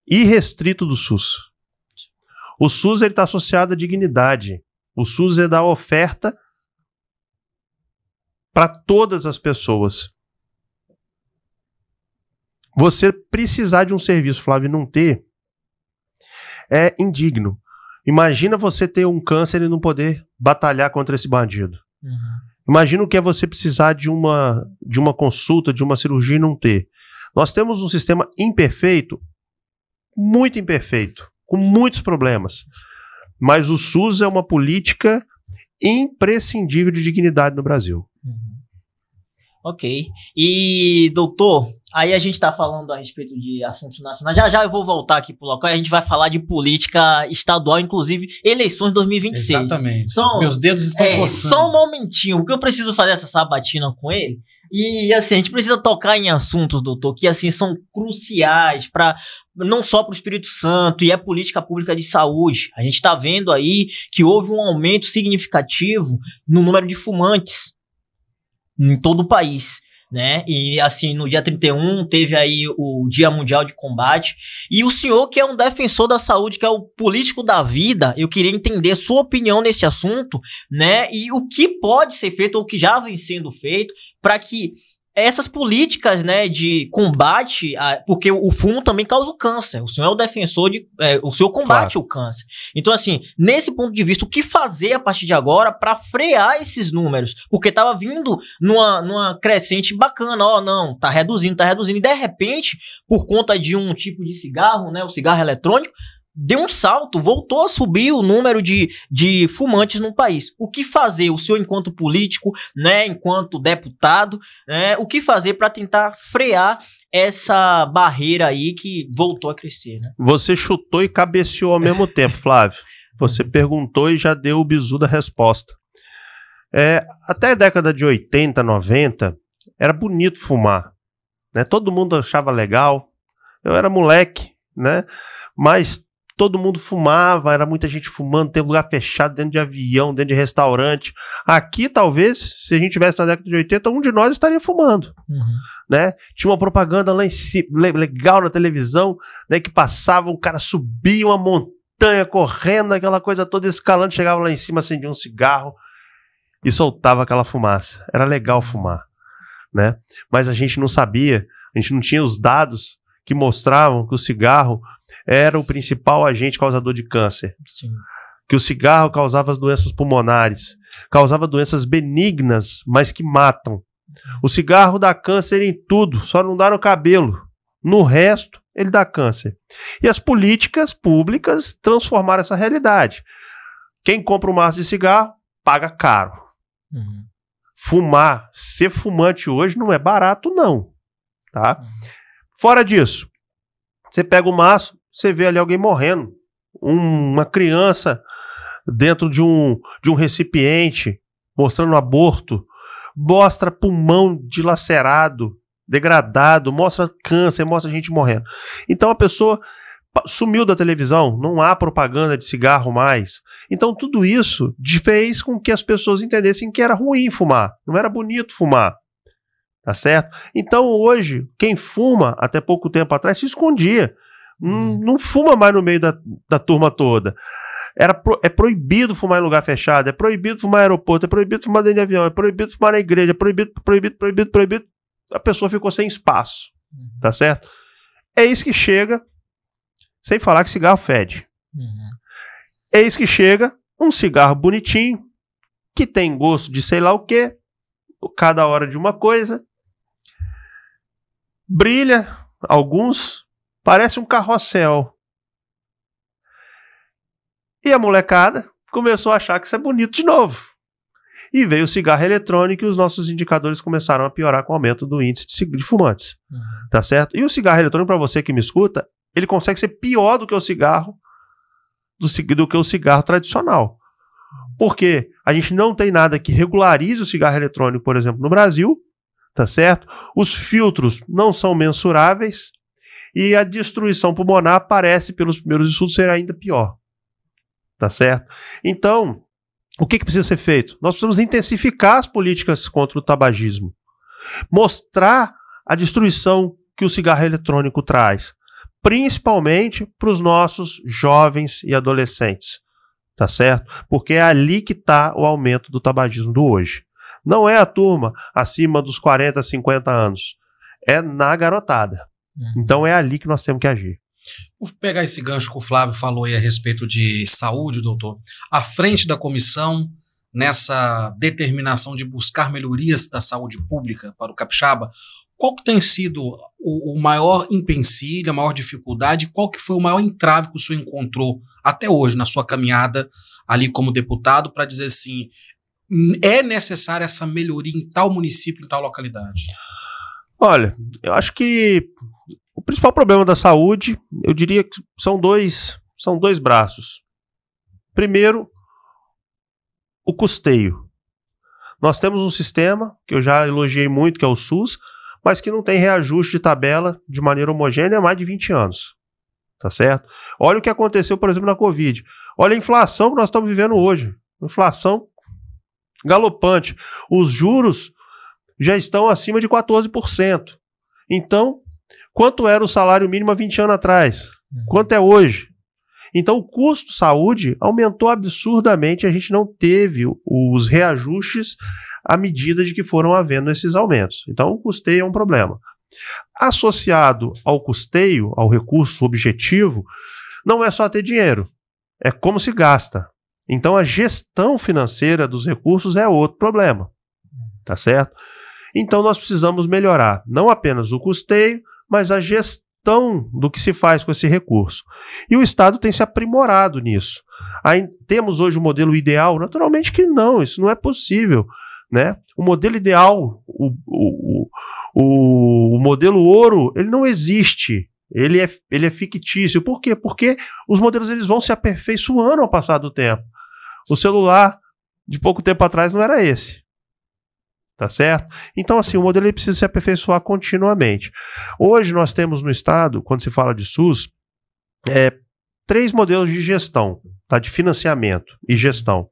irrestrito do SUS. O SUS está associado à dignidade. O SUS é da oferta para todas as pessoas. Você precisar de um serviço, Flávio, e não ter, é indigno. Imagina você ter um câncer e não poder batalhar contra esse bandido. Imagina o que é você precisar de uma consulta, de uma cirurgia e não ter. Nós temos um sistema imperfeito, muito imperfeito, com muitos problemas. Mas o SUS é uma política imprescindível de dignidade no Brasil. Ok. E, doutor, aí a gente tá falando a respeito de assuntos nacionais. Já eu vou voltar aqui pro local e a gente vai falar de política estadual, inclusive eleições 2026. Exatamente. Meus dedos estão coçando. Só um momentinho, porque eu preciso fazer essa sabatina com ele. E assim, a gente precisa tocar em assuntos, doutor, que assim são cruciais para não só para o Espírito Santo, e é política pública de saúde. A gente está vendo aí que houve um aumento significativo no número de fumantes em todo o país, né? E assim, no dia 31 teve aí o Dia Mundial de Combate, e o senhor, que é um defensor da saúde, que é o político da vida, eu queria entender sua opinião nesse assunto, né? E o que pode ser feito, ou o que já vem sendo feito, para que essas políticas, né, de combate, porque o fumo também causa o câncer. O senhor é o defensor o senhor combate Claro. o câncer. Então, assim, nesse ponto de vista, o que fazer a partir de agora para frear esses números? Porque tava vindo numa crescente bacana, não, tá reduzindo, e de repente, por conta de um tipo de cigarro, né, o cigarro eletrônico, deu um salto, voltou a subir o número de fumantes no país. O que fazer, o senhor enquanto político, né, enquanto deputado, né, o que fazer para tentar frear essa barreira aí que voltou a crescer, né? Você chutou e cabeceou ao mesmo tempo, Flávio. Você perguntou e já deu o bizu da resposta. Até a década de 80, 90, era bonito fumar, né? Todo mundo achava legal. Eu era moleque, né? Mas todo mundo fumava, era muita gente fumando, tem lugar fechado, dentro de avião, dentro de restaurante. Aqui, talvez, se a gente tivesse na década de 80, um de nós estaria fumando, né? Tinha uma propaganda lá em cima, legal na televisão, né, que passava, um cara subia uma montanha correndo, aquela coisa toda escalando, chegava lá em cima, acendia um cigarro e soltava aquela fumaça. Era legal fumar, né? Mas a gente não sabia, a gente não tinha os dados que mostravam que o cigarro era o principal agente causador de câncer. Sim. Que o cigarro causava as doenças pulmonares, causava doenças benignas, mas que matam. O cigarro dá câncer em tudo, só não dá no cabelo. No resto, ele dá câncer. E as políticas públicas transformaram essa realidade. Quem compra um maço de cigarro, paga caro. Fumar, ser fumante hoje não é barato, não. Tá? Fora disso, você pega o maço, você vê ali alguém morrendo. Uma criança dentro de um recipiente, mostrando um aborto. Mostra pulmão dilacerado, degradado, mostra câncer, mostra gente morrendo. Então a pessoa sumiu da televisão, não há propaganda de cigarro mais. Então tudo isso fez com que as pessoas entendessem que era ruim fumar, não era bonito fumar. Tá certo? Então hoje, quem fuma, até pouco tempo atrás, se escondia. Não fuma mais no meio da turma toda. É proibido fumar em lugar fechado, é proibido fumar em aeroporto, é proibido fumar dentro de avião, é proibido fumar na igreja, é proibido. A pessoa ficou sem espaço. Tá certo? É isso que chega, sem falar que cigarro fede. É isso que chega, um cigarro bonitinho, que tem gosto de sei lá o quê, cada hora de uma coisa, brilha, alguns, parece um carrossel. E a molecada começou a achar que isso é bonito de novo. E veio o cigarro eletrônico e os nossos indicadores começaram a piorar com o aumento do índice de fumantes. Tá certo? E o cigarro eletrônico, para você que me escuta, ele consegue ser pior do que o cigarro, do que o cigarro tradicional. Porque a gente não tem nada que regularize o cigarro eletrônico, por exemplo, no Brasil, tá certo? Os filtros não são mensuráveis e a destruição pulmonar parece, pelos primeiros estudos, ser ainda pior. Tá certo? Então, o que precisa ser feito? Nós precisamos intensificar as políticas contra o tabagismo. Mostrar a destruição que o cigarro eletrônico traz, principalmente para os nossos jovens e adolescentes. Tá certo? Porque é ali que está o aumento do tabagismo do hoje. Não é a turma acima dos 40, 50 anos. É na garotada. Então é ali que nós temos que agir. Vou pegar esse gancho que o Flávio falou aí a respeito de saúde, doutor. À frente da comissão, nessa determinação de buscar melhorias da saúde pública para o capixaba, qual que tem sido o maior empecilho, a maior dificuldade, qual que foi o maior entrave que o senhor encontrou até hoje na sua caminhada ali como deputado para dizer assim, é necessária essa melhoria em tal município, em tal localidade? Olha, eu acho que o principal problema da saúde, eu diria que são dois braços. Primeiro, o custeio. Nós temos um sistema, que eu já elogiei muito, que é o SUS, mas que não tem reajuste de tabela de maneira homogênea há mais de 20 anos. Tá certo? Olha o que aconteceu, por exemplo, na Covid. Olha a inflação que nós estamos vivendo hoje. Inflação galopante. Os juros já estão acima de 14%. Então, quanto era o salário mínimo há 20 anos atrás? Quanto é hoje? Então, o custo saúde aumentou absurdamente, a gente não teve os reajustes à medida de que foram havendo esses aumentos. Então, o custeio é um problema. Associado ao custeio, ao recurso objetivo, não é só ter dinheiro, é como se gasta. Então, a gestão financeira dos recursos é outro problema, tá certo? Então, nós precisamos melhorar não apenas o custeio, mas a gestão do que se faz com esse recurso. E o Estado tem se aprimorado nisso. Aí, temos hoje o modelo ideal? Naturalmente que não, isso não é possível, né? O modelo ideal, o modelo ouro, ele não existe. Ele é fictício. Por quê? Porque os modelos eles vão se aperfeiçoando ao passar do tempo. O celular, de pouco tempo atrás, não era esse. Tá certo? Então, assim, o modelo ele precisa se aperfeiçoar continuamente. Hoje nós temos no Estado, quando se fala de SUS, 3 modelos de gestão, tá? De financiamento e gestão.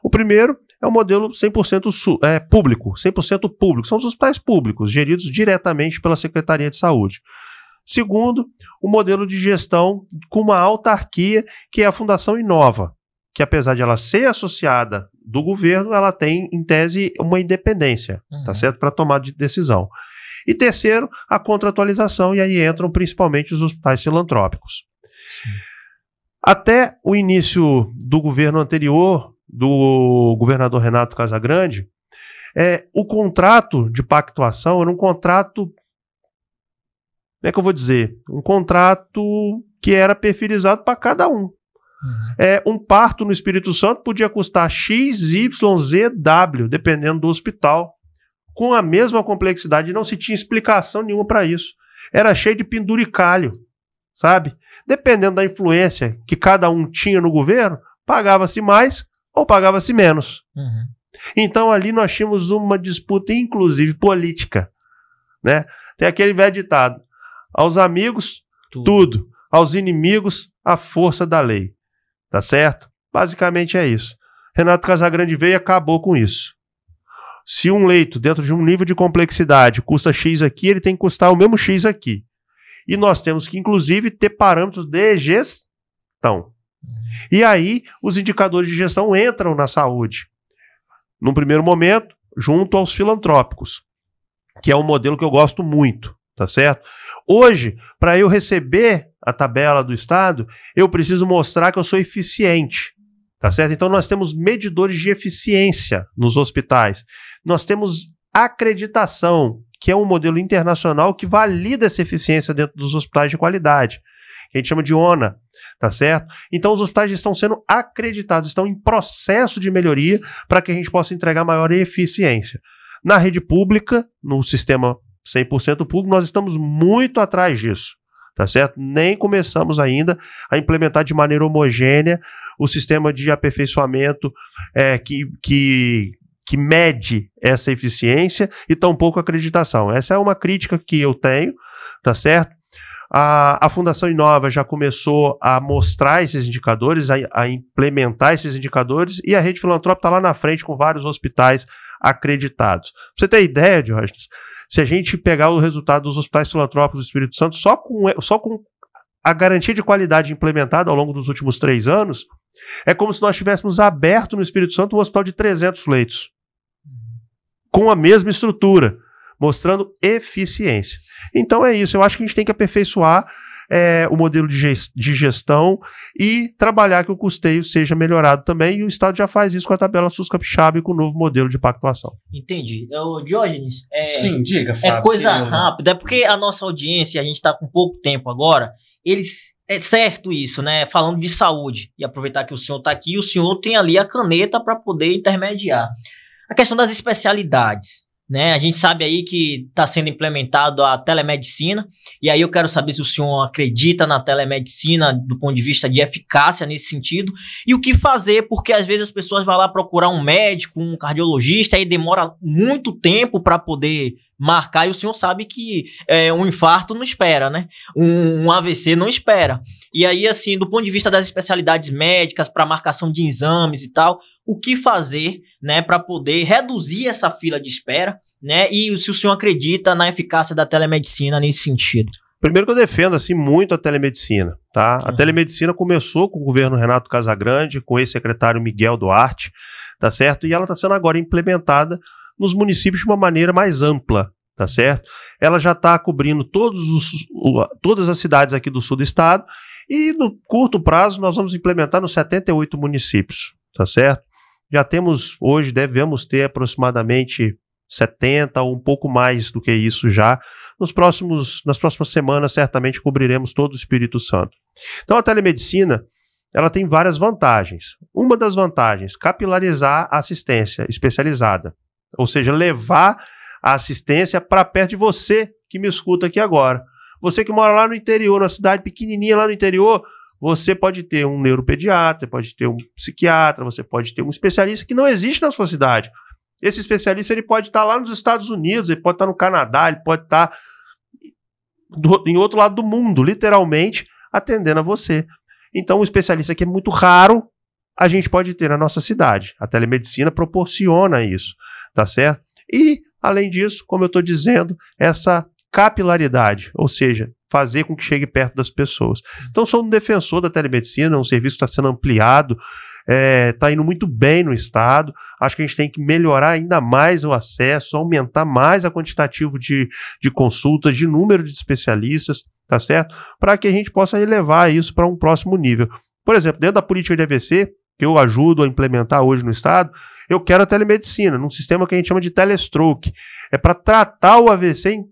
O primeiro é o modelo 100% público, 100% público. São os hospitais públicos, geridos diretamente pela Secretaria de Saúde. Segundo, o modelo de gestão com uma autarquia, que é a Fundação Inova, que apesar de ela ser associada do governo, ela tem, em tese, uma independência, tá certo? Para tomar de decisão. E terceiro, a contratualização, e aí entram principalmente os hospitais filantrópicos. Até o início do governo anterior, do governador Renato Casagrande, o contrato de pactuação era um contrato, como é que eu vou dizer? Um contrato que era perfilizado para cada um. Um parto no Espírito Santo podia custar X, Y, Z, W, dependendo do hospital. Com a mesma complexidade, não se tinha explicação nenhuma para isso. Era cheio de penduricalho, sabe? Dependendo da influência que cada um tinha no governo, pagava-se mais ou pagava-se menos. Então ali nós tínhamos uma disputa, inclusive política, né? Tem aquele velho ditado: aos amigos, tudo. Aos inimigos, a força da lei. Tá certo? Basicamente é isso. Renato Casagrande veio e acabou com isso. Se um leito dentro de um nível de complexidade custa X aqui, ele tem que custar o mesmo X aqui. E nós temos que, inclusive, ter parâmetros de gestão. E aí, os indicadores de gestão entram na saúde. Num primeiro momento, junto aos filantrópicos, que é um modelo que eu gosto muito, tá certo? Hoje, para eu receber a tabela do Estado, eu preciso mostrar que eu sou eficiente, tá certo? Então nós temos medidores de eficiência nos hospitais. Nós temos acreditação, que é um modelo internacional que valida essa eficiência dentro dos hospitais de qualidade, que a gente chama de ONA, tá certo? Então os hospitais estão sendo acreditados, estão em processo de melhoria para que a gente possa entregar maior eficiência. Na rede pública, no sistema 100% público, nós estamos muito atrás disso. Tá certo? Nem começamos ainda a implementar de maneira homogênea o sistema de aperfeiçoamento que mede essa eficiência e tampouco acreditação. Essa é uma crítica que eu tenho, tá certo? A Fundação Inova já começou a mostrar esses indicadores, a implementar esses indicadores, e a rede filantrópica está lá na frente com vários hospitais acreditados. Pra você ter ideia, Diógenes, se a gente pegar o resultado dos hospitais filantrópicos do Espírito Santo, só com a garantia de qualidade implementada ao longo dos últimos 3 anos, é como se nós tivéssemos aberto no Espírito Santo um hospital de 300 leitos, com a mesma estrutura, mostrando eficiência. Então é isso, eu acho que a gente tem que aperfeiçoar o modelo de gestão e trabalhar que o custeio seja melhorado também, e o Estado já faz isso com a tabela SUS Capixaba e com o novo modelo de pactuação. Entendi. Diógenes, sim, diga, Fábio. É coisa rápida, é porque a nossa audiência, a gente está com pouco tempo agora, é certo isso, né? Falando de saúde, e aproveitar que o senhor está aqui, o senhor tem ali a caneta para poder intermediar. A questão das especialidades. né? A gente sabe aí que está sendo implementado a telemedicina, e aí eu quero saber se o senhor acredita na telemedicina do ponto de vista de eficácia nesse sentido, e o que fazer, porque às vezes as pessoas vão lá procurar um médico, um cardiologista, e demora muito tempo para poder marcar, e o senhor sabe que um infarto não espera, né? Um AVC não espera. E aí, assim, do ponto de vista das especialidades médicas, para marcação de exames e tal, o que fazer, né, para poder reduzir essa fila de espera, né? E se o senhor acredita na eficácia da telemedicina nesse sentido? Primeiro que eu defendo assim muito a telemedicina, tá? A telemedicina começou com o governo Renato Casagrande, com o ex-secretário Miguel Duarte, tá certo? E ela está sendo agora implementada nos municípios de uma maneira mais ampla, tá certo? Ela já está cobrindo todas as cidades aqui do sul do estado e no curto prazo nós vamos implementar nos 78 municípios, tá certo? Já temos, hoje devemos ter aproximadamente 70 ou um pouco mais do que isso já. Nas próximas semanas certamente cobriremos todo o Espírito Santo. Então a telemedicina, ela tem várias vantagens. Uma das vantagens, capilarizar a assistência especializada. Ou seja, levar a assistência para perto de você que me escuta aqui agora. Você que mora lá no interior, na cidade pequenininha lá no interior, você pode ter um neuropediatra, você pode ter um psiquiatra, você pode ter um especialista que não existe na sua cidade. Esse especialista ele pode estar lá nos Estados Unidos, ele pode estar no Canadá, ele pode estar em outro lado do mundo, literalmente, atendendo a você. Então, um especialista que é muito raro, a gente pode ter na nossa cidade. A telemedicina proporciona isso, tá certo? E, além disso, como eu estou dizendo, essa capilaridade, ou seja, fazer com que chegue perto das pessoas. Então, sou um defensor da telemedicina, um serviço que está sendo ampliado, está indo muito bem no estado. Acho que a gente tem que melhorar ainda mais o acesso, aumentar mais a quantitativo de consultas, de número de especialistas, tá certo? Para que a gente possa elevar isso para um próximo nível. Por exemplo, dentro da política de AVC, que eu ajudo a implementar hoje no estado, eu quero a telemedicina, num sistema que a gente chama de telestroke. É para tratar o AVC em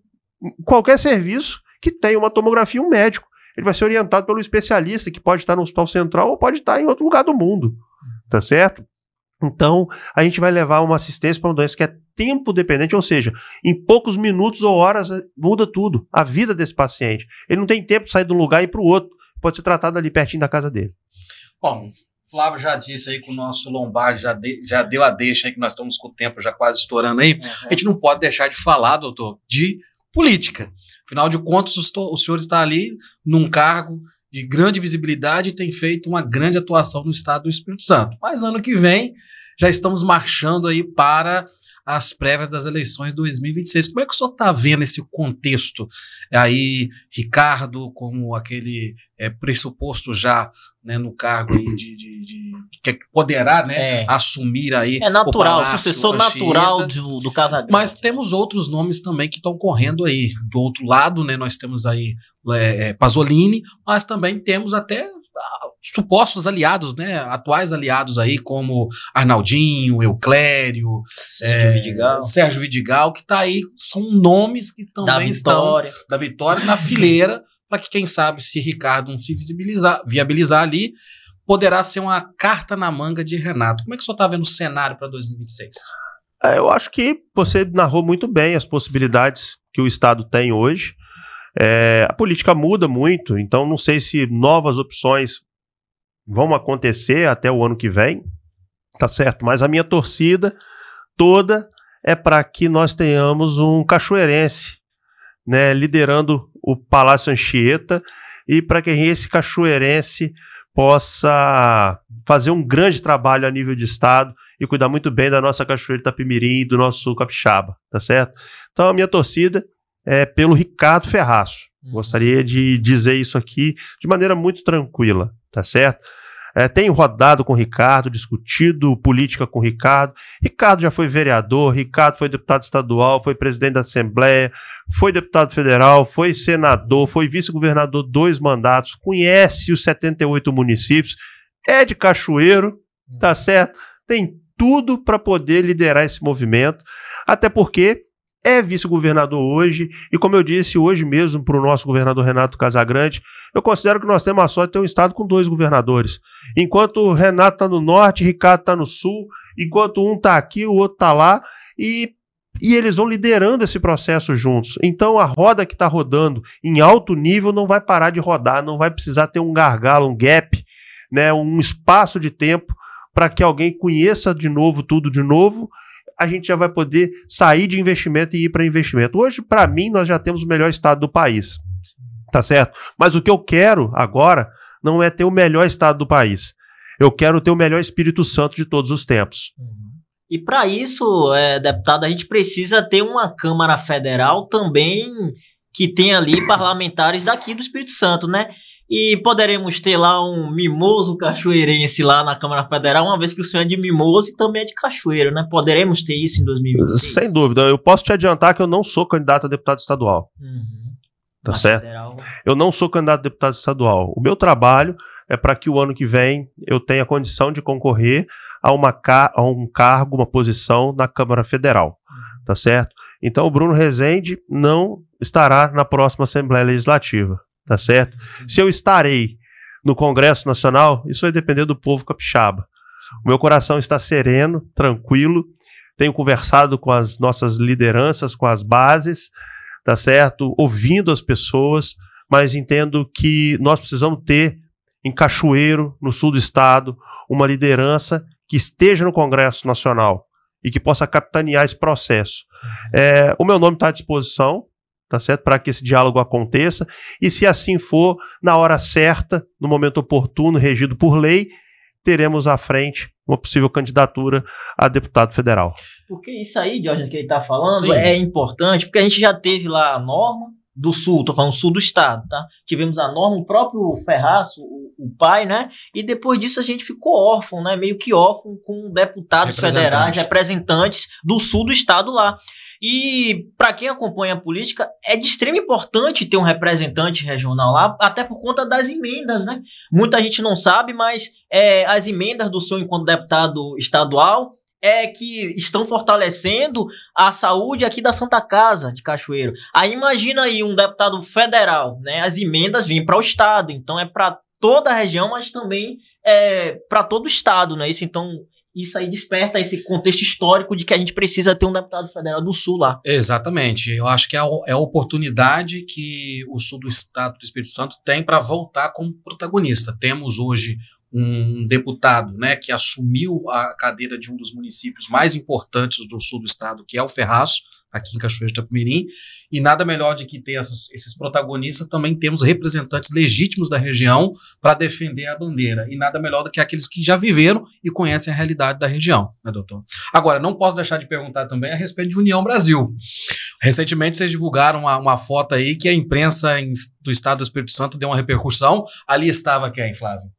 qualquer serviço que tenha uma tomografia e um médico. Ele vai ser orientado pelo especialista, que pode estar no Hospital Central ou pode estar em outro lugar do mundo, tá certo? Então, a gente vai levar uma assistência para uma doença que é tempo dependente, ou seja, em poucos minutos ou horas muda tudo, a vida desse paciente. Ele não tem tempo de sair de um lugar e ir para o outro, pode ser tratado ali pertinho da casa dele. Bom, Flávio já disse aí que o nosso Lombardi já deu a deixa aí, que nós estamos com o tempo já quase estourando aí. A gente não pode deixar de falar, doutor, de política. Afinal de contas, o senhor está ali num cargo de grande visibilidade e tem feito uma grande atuação no estado do Espírito Santo. Mas ano que vem já estamos marchando aí para as prévias das eleições de 2026. Como é que o senhor está vendo esse contexto aí, Ricardo, como aquele pressuposto já, né, no cargo aí que poderá, né, assumir aí natural, o palácio, sucessor natural do Casagrande. Mas temos outros nomes também que estão correndo aí. Do outro lado, né, nós temos aí Pasolini, mas também temos até supostos aliados, né, atuais aliados aí, como Arnaldinho, Euclério, Sérgio Vidigal, que está aí, são nomes que também estão da Vitória na fileira, para que, quem sabe, se Ricardo não se viabilizar ali, poderá ser uma carta na manga de Renato. Como é que o senhor está vendo o cenário para 2026? Eu acho que você narrou muito bem as possibilidades que o Estado tem hoje. A política muda muito, então não sei se novas opções vão acontecer até o ano que vem, tá certo? Mas a minha torcida toda é para que nós tenhamos um cachoeirense, né, liderando o Palácio Anchieta, e para que esse cachoeirense possa fazer um grande trabalho a nível de estado e cuidar muito bem da nossa Cachoeira Itapemirim e do nosso Capixaba, tá certo? Então a minha torcida é pelo Ricardo Ferraço. Gostaria de dizer isso aqui de maneira muito tranquila, tá certo? Tenho rodado com o Ricardo, discutido política com o Ricardo. Ricardo já foi vereador, Ricardo foi deputado estadual, foi presidente da Assembleia, foi deputado federal, foi senador, foi vice-governador 2 mandatos, conhece os 78 municípios, é de Cachoeiro, tá certo? Tem tudo para poder liderar esse movimento, até porque é vice-governador hoje, e como eu disse hoje mesmo para o nosso governador Renato Casagrande, eu considero que nós temos a sorte de ter um estado com 2 governadores. Enquanto o Renato está no norte, Ricardo está no sul, enquanto um está aqui, o outro está lá, e E eles vão liderando esse processo juntos. Então a roda que está rodando em alto nível não vai parar de rodar, não vai precisar ter um gargalo, um gap, né, um espaço de tempo para que alguém conheça de novo tudo de novo. A gente já vai poder sair de investimento e ir para investimento. Hoje, para mim, nós já temos o melhor estado do país, tá certo? Mas o que eu quero agora não é ter o melhor estado do país. Eu quero ter o melhor Espírito Santo de todos os tempos. E para isso, deputado, a gente precisa ter uma Câmara Federal também que tenha ali parlamentares daqui do Espírito Santo, né? E poderemos ter lá um mimoso cachoeirense lá na Câmara Federal, uma vez que o senhor é de Mimoso e também é de Cachoeiro, né? Poderemos ter isso em 2026? Sem dúvida. Eu posso te adiantar que eu não sou candidato a deputado estadual. Tá certo? Federal. Eu não sou candidato a deputado estadual. O meu trabalho é para que o ano que vem eu tenha condição de concorrer a um cargo, uma posição na Câmara Federal, tá certo? Então o Bruno Rezende não estará na próxima Assembleia Legislativa, tá certo? Se eu estarei no Congresso Nacional, isso vai depender do povo capixaba. O meu coração está sereno, tranquilo, tenho conversado com as nossas lideranças, com as bases, tá certo? Ouvindo as pessoas, mas entendo que nós precisamos ter em Cachoeiro, no sul do estado, uma liderança que esteja no Congresso Nacional e que possa capitanear esse processo. O meu nome está à disposição, tá certo? Para que esse diálogo aconteça, e se assim for, na hora certa, no momento oportuno, regido por lei, teremos à frente uma possível candidatura a deputado federal. Porque isso aí, Jorge, que ele está falando, Sim, é importante, porque a gente já teve lá a norma do sul, tô falando sul do estado, tá? Tivemos a norma, o próprio Ferraz, o pai, né? E depois disso a gente ficou órfão, né? Meio que órfão com deputados federais, representantes do sul do estado lá. E para quem acompanha a política, é de extrema importância ter um representante regional lá, até por conta das emendas, né? Muita gente não sabe, mas as emendas do senhor enquanto deputado estadual que estão fortalecendo a saúde aqui da Santa Casa de Cachoeiro. Aí imagina aí um deputado federal, né? As emendas vêm para o estado, então é para toda a região, mas também para todo o estado, né? Então isso aí desperta esse contexto histórico de que a gente precisa ter um deputado federal do sul lá. Exatamente. Eu acho que é a oportunidade que o sul do estado do Espírito Santo tem para voltar como protagonista. Temos hoje um deputado, né, que assumiu a cadeira de um dos municípios mais importantes do sul do estado, que é o Ferraz, aqui em Cachoeiro de Itapemirim, e nada melhor de que ter esses protagonistas. Também temos representantes legítimos da região para defender a bandeira, e nada melhor do que aqueles que já viveram e conhecem a realidade da região, né, doutor? Agora, não posso deixar de perguntar também a respeito de União Brasil. Recentemente vocês divulgaram uma foto aí que a imprensa do estado do Espírito Santo deu uma repercussão. Ali estava quem, Flávio?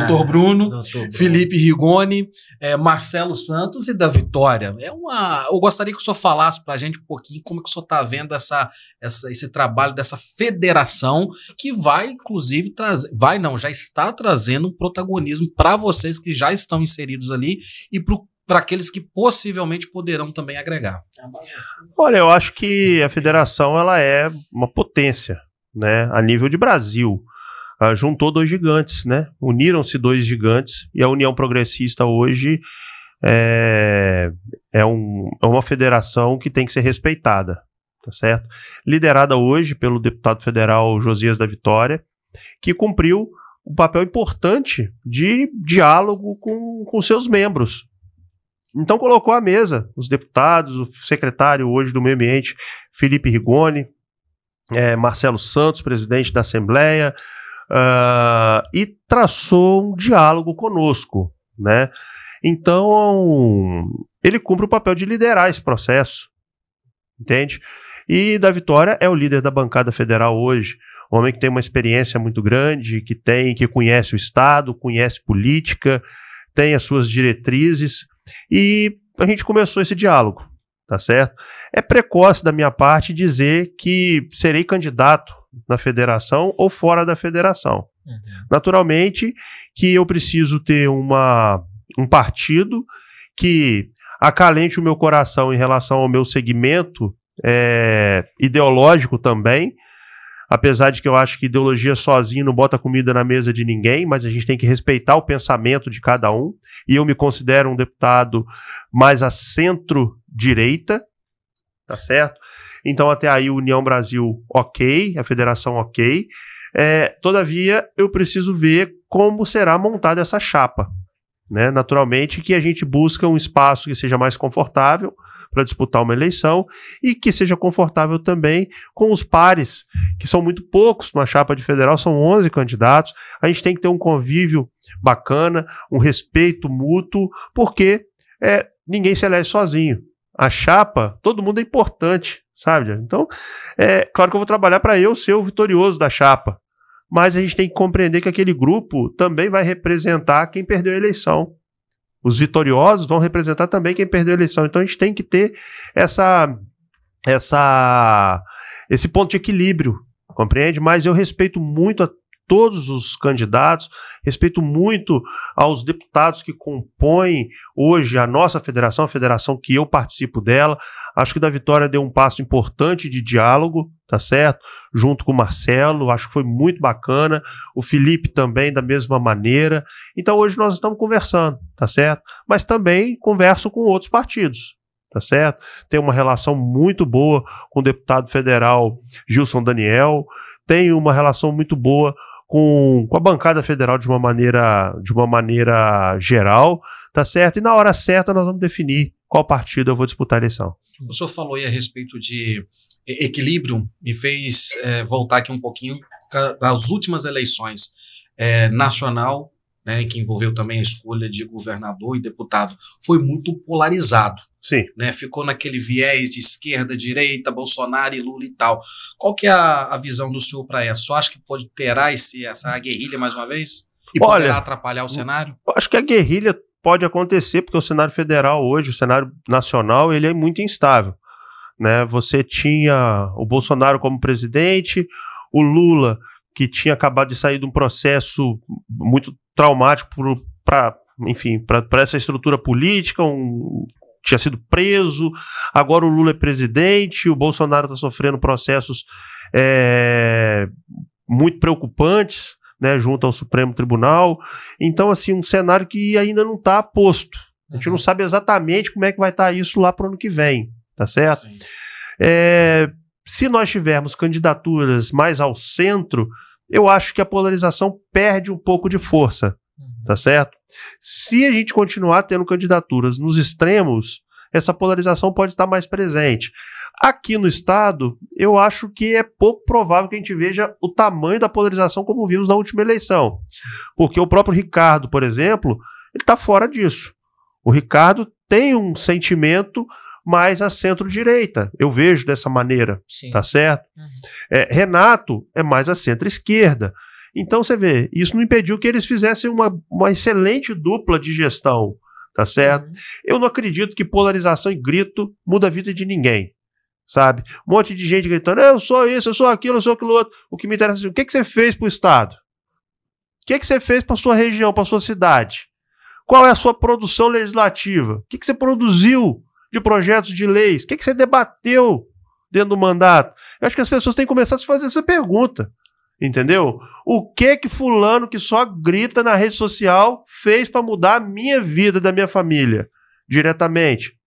Doutor Bruno, Felipe Rigoni, Marcelo Santos e da Vitória. Eu gostaria que o senhor falasse para a gente um pouquinho como que o senhor está vendo esse trabalho dessa federação que vai, inclusive, já está trazendo um protagonismo para vocês que já estão inseridos ali e para aqueles que possivelmente poderão também agregar. Olha, eu acho que a federação ela é uma potência, né, a nível de Brasil. Juntou dois gigantes, né? Uniram-se dois gigantes e a União Progressista hoje é uma federação que tem que ser respeitada, tá certo? Liderada hoje pelo deputado federal Josias da Vitória, que cumpriu um papel importante de diálogo com seus membros. Então colocou à mesa os deputados, o secretário hoje do Meio Ambiente, Felipe Rigoni, Marcelo Santos, presidente da Assembleia, e traçou um diálogo conosco, né? Então, ele cumpre o papel de liderar esse processo, entende? E da Vitória é o líder da bancada federal hoje, um homem que tem uma experiência muito grande, que conhece o Estado, conhece política, tem as suas diretrizes, e a gente começou esse diálogo, tá certo? É precoce da minha parte dizer que serei candidato na federação ou fora da federação. Naturalmente que eu preciso ter um partido que acalente o meu coração em relação ao meu segmento ideológico também, apesar de que eu acho que ideologia sozinha não bota comida na mesa de ninguém, mas a gente tem que respeitar o pensamento de cada um, e eu me considero um deputado mais à centro-direita, tá certo? Então até aí União Brasil ok, a federação ok. Todavia eu preciso ver como será montada essa chapa, né? Naturalmente que a gente busca um espaço que seja mais confortável para disputar uma eleição e que seja confortável também com os pares, que são muito poucos numa chapa de federal, são 11 candidatos, a gente tem que ter um convívio bacana, um respeito mútuo, porque ninguém se elege sozinho. A chapa, todo mundo é importante, sabe? Então, claro que eu vou trabalhar para eu ser o vitorioso da chapa, mas a gente tem que compreender que aquele grupo também vai representar quem perdeu a eleição. Os vitoriosos vão representar também quem perdeu a eleição. Então a gente tem que ter esse ponto de equilíbrio, compreende? Mas eu respeito muito a todos os candidatos, respeito muito aos deputados que compõem hoje a nossa federação, a federação que eu participo dela. Acho que o da Vitória deu um passo importante de diálogo, tá certo? Junto com o Marcelo, acho que foi muito bacana. O Felipe também da mesma maneira. Então hoje nós estamos conversando, tá certo? Mas também converso com outros partidos, tá certo? Tem uma relação muito boa com o deputado federal Gilson Daniel, tem uma relação muito boa com a bancada federal de uma maneira geral, tá certo? E na hora certa nós vamos definir qual partido eu vou disputar a eleição. O senhor falou aí a respeito de equilíbrio, me fez voltar aqui um pouquinho das últimas eleições nacional, né, que envolveu também a escolha de governador e deputado, foi muito polarizado. Sim. Né, ficou naquele viés de esquerda, direita, Bolsonaro e Lula e tal. Qual que é a visão do senhor para essa? Só acha que terá essa guerrilha mais uma vez? E poderá atrapalhar o cenário? Eu acho que a guerrilha pode acontecer, porque o cenário federal hoje, o cenário nacional, ele é muito instável, né? Você tinha o Bolsonaro como presidente, o Lula, que tinha acabado de sair de um processo muito traumático para essa estrutura política, tinha sido preso, agora o Lula é presidente, o Bolsonaro está sofrendo processos muito preocupantes, né, junto ao Supremo Tribunal. Então, assim, um cenário que ainda não está posto. A gente não sabe exatamente como é que vai estar isso lá para o ano que vem, tá certo? Se nós tivermos candidaturas mais ao centro, eu acho que a polarização perde um pouco de força, tá certo? Se a gente continuar tendo candidaturas nos extremos, essa polarização pode estar mais presente. Aqui no estado, eu acho que é pouco provável que a gente veja o tamanho da polarização como vimos na última eleição. Porque o próprio Ricardo, por exemplo, ele está fora disso. O Ricardo tem um sentimento mais a centro-direita. Eu vejo dessa maneira, sim, tá certo? Renato é mais a centro-esquerda. Então você vê, isso não impediu que eles fizessem uma excelente dupla de gestão, tá certo? Eu não acredito que polarização e grito muda a vida de ninguém, sabe? Um monte de gente gritando, eu sou isso, eu sou aquilo, eu sou aquilo outro. O que me interessa é o que você fez para o estado? O que você fez para sua região, para sua cidade? Qual é a sua produção legislativa? O que você produziu de projetos de leis? O que você debateu dentro do mandato? Eu acho que as pessoas têm que começar a se fazer essa pergunta. Entendeu? O que fulano que só grita na rede social fez para mudar a minha vida, da minha família, diretamente?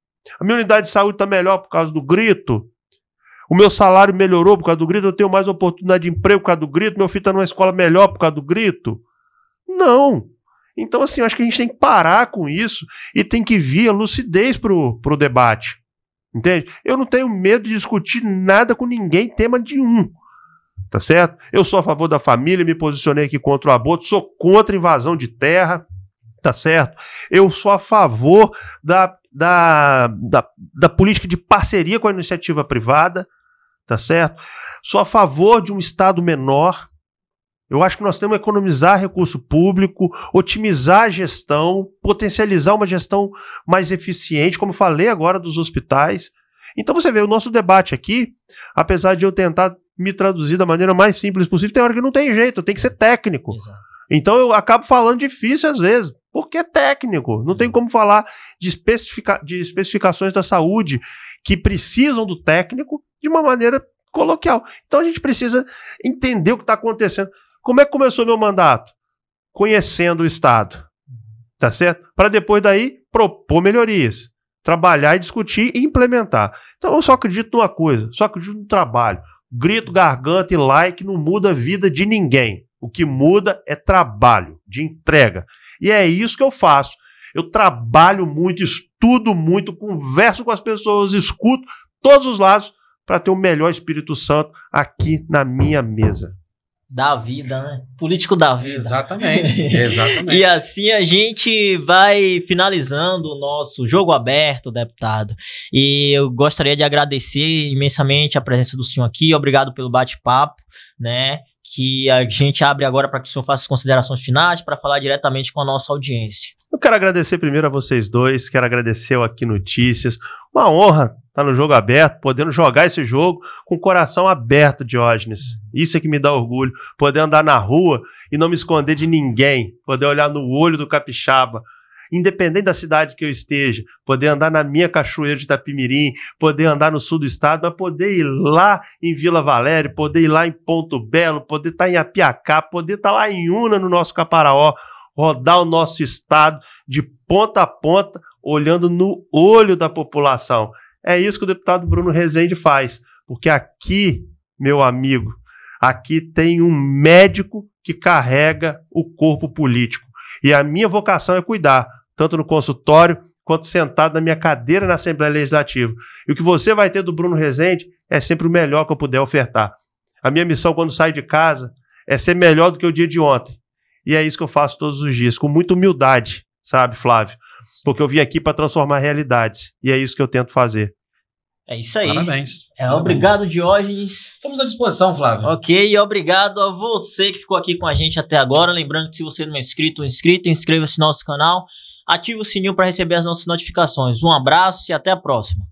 A minha unidade de saúde está melhor por causa do grito? O meu salário melhorou por causa do grito? Eu tenho mais oportunidade de emprego por causa do grito? Meu filho está numa escola melhor por causa do grito? Não. Então, assim, eu acho que a gente tem que parar com isso e tem que vir a lucidez pro debate. Entende? Eu não tenho medo de discutir nada com ninguém, tema nenhum. Tá certo? Eu sou a favor da família, me posicionei aqui contra o aborto, sou contra a invasão de terra, tá certo? Eu sou a favor da política de parceria com a iniciativa privada, tá certo? Sou a favor de um Estado menor. Eu acho que nós temos que economizar recurso público, otimizar a gestão, potencializar uma gestão mais eficiente, como falei agora dos hospitais. Então você vê, o nosso debate aqui, apesar de eu tentar me traduzir da maneira mais simples possível, tem hora que não tem jeito, tem que ser técnico. Exato. Então eu acabo falando difícil às vezes, porque é técnico. Não tem como falar de especificações da saúde que precisam do técnico de uma maneira coloquial. Então a gente precisa entender o que está acontecendo. Como é que começou meu mandato? Conhecendo o Estado, tá certo? Para depois daí propor melhorias. trabalhar e discutir e implementar. Então eu só acredito numa coisa, só acredito no trabalho. Grito, garganta e like não muda a vida de ninguém. O que muda é trabalho, de entrega. E é isso que eu faço. Eu trabalho muito, estudo muito, converso com as pessoas, escuto todos os lados para ter o melhor Espírito Santo aqui na minha mesa. Da vida, né? Político da vida. Exatamente, exatamente. E assim a gente vai finalizando o nosso jogo aberto, deputado. E eu gostaria de agradecer imensamente a presença do senhor aqui. Obrigado pelo bate-papo, né? Que a gente abre agora para que o senhor faça as considerações finais para falar diretamente com a nossa audiência. Eu quero agradecer primeiro a vocês dois, quero agradecer ao Aqui Notícias. Uma honra estar no jogo aberto, podendo jogar esse jogo com o coração aberto, Diógenes. Isso é que me dá orgulho, poder andar na rua e não me esconder de ninguém, poder olhar no olho do capixaba, independente da cidade que eu esteja, poder andar na minha cachoeira de Itapimirim, poder andar no sul do estado, mas poder ir lá em Vila Valéria, poder ir lá em Ponto Belo, poder estar em Apiacá, poder estar lá em Una, no nosso Caparaó, rodar o nosso estado de ponta a ponta, olhando no olho da população. É isso que o deputado Bruno Rezende faz, porque aqui, meu amigo, aqui tem um médico que carrega o corpo político. E a minha vocação é cuidar, tanto no consultório quanto sentado na minha cadeira na Assembleia Legislativa. E o que você vai ter do Bruno Rezende é sempre o melhor que eu puder ofertar. A minha missão quando saio de casa é ser melhor do que o dia de ontem. E é isso que eu faço todos os dias, com muita humildade, sabe, Flávio? Porque eu vim aqui para transformar realidades. E é isso que eu tento fazer. É isso aí. Parabéns. Obrigado, Diógenes. Estamos à disposição, Flávio. Ok, e obrigado a você que ficou aqui com a gente até agora. Lembrando que se você não é inscrito, inscreva-se no nosso canal. Ative o sininho para receber as nossas notificações. Um abraço e até a próxima.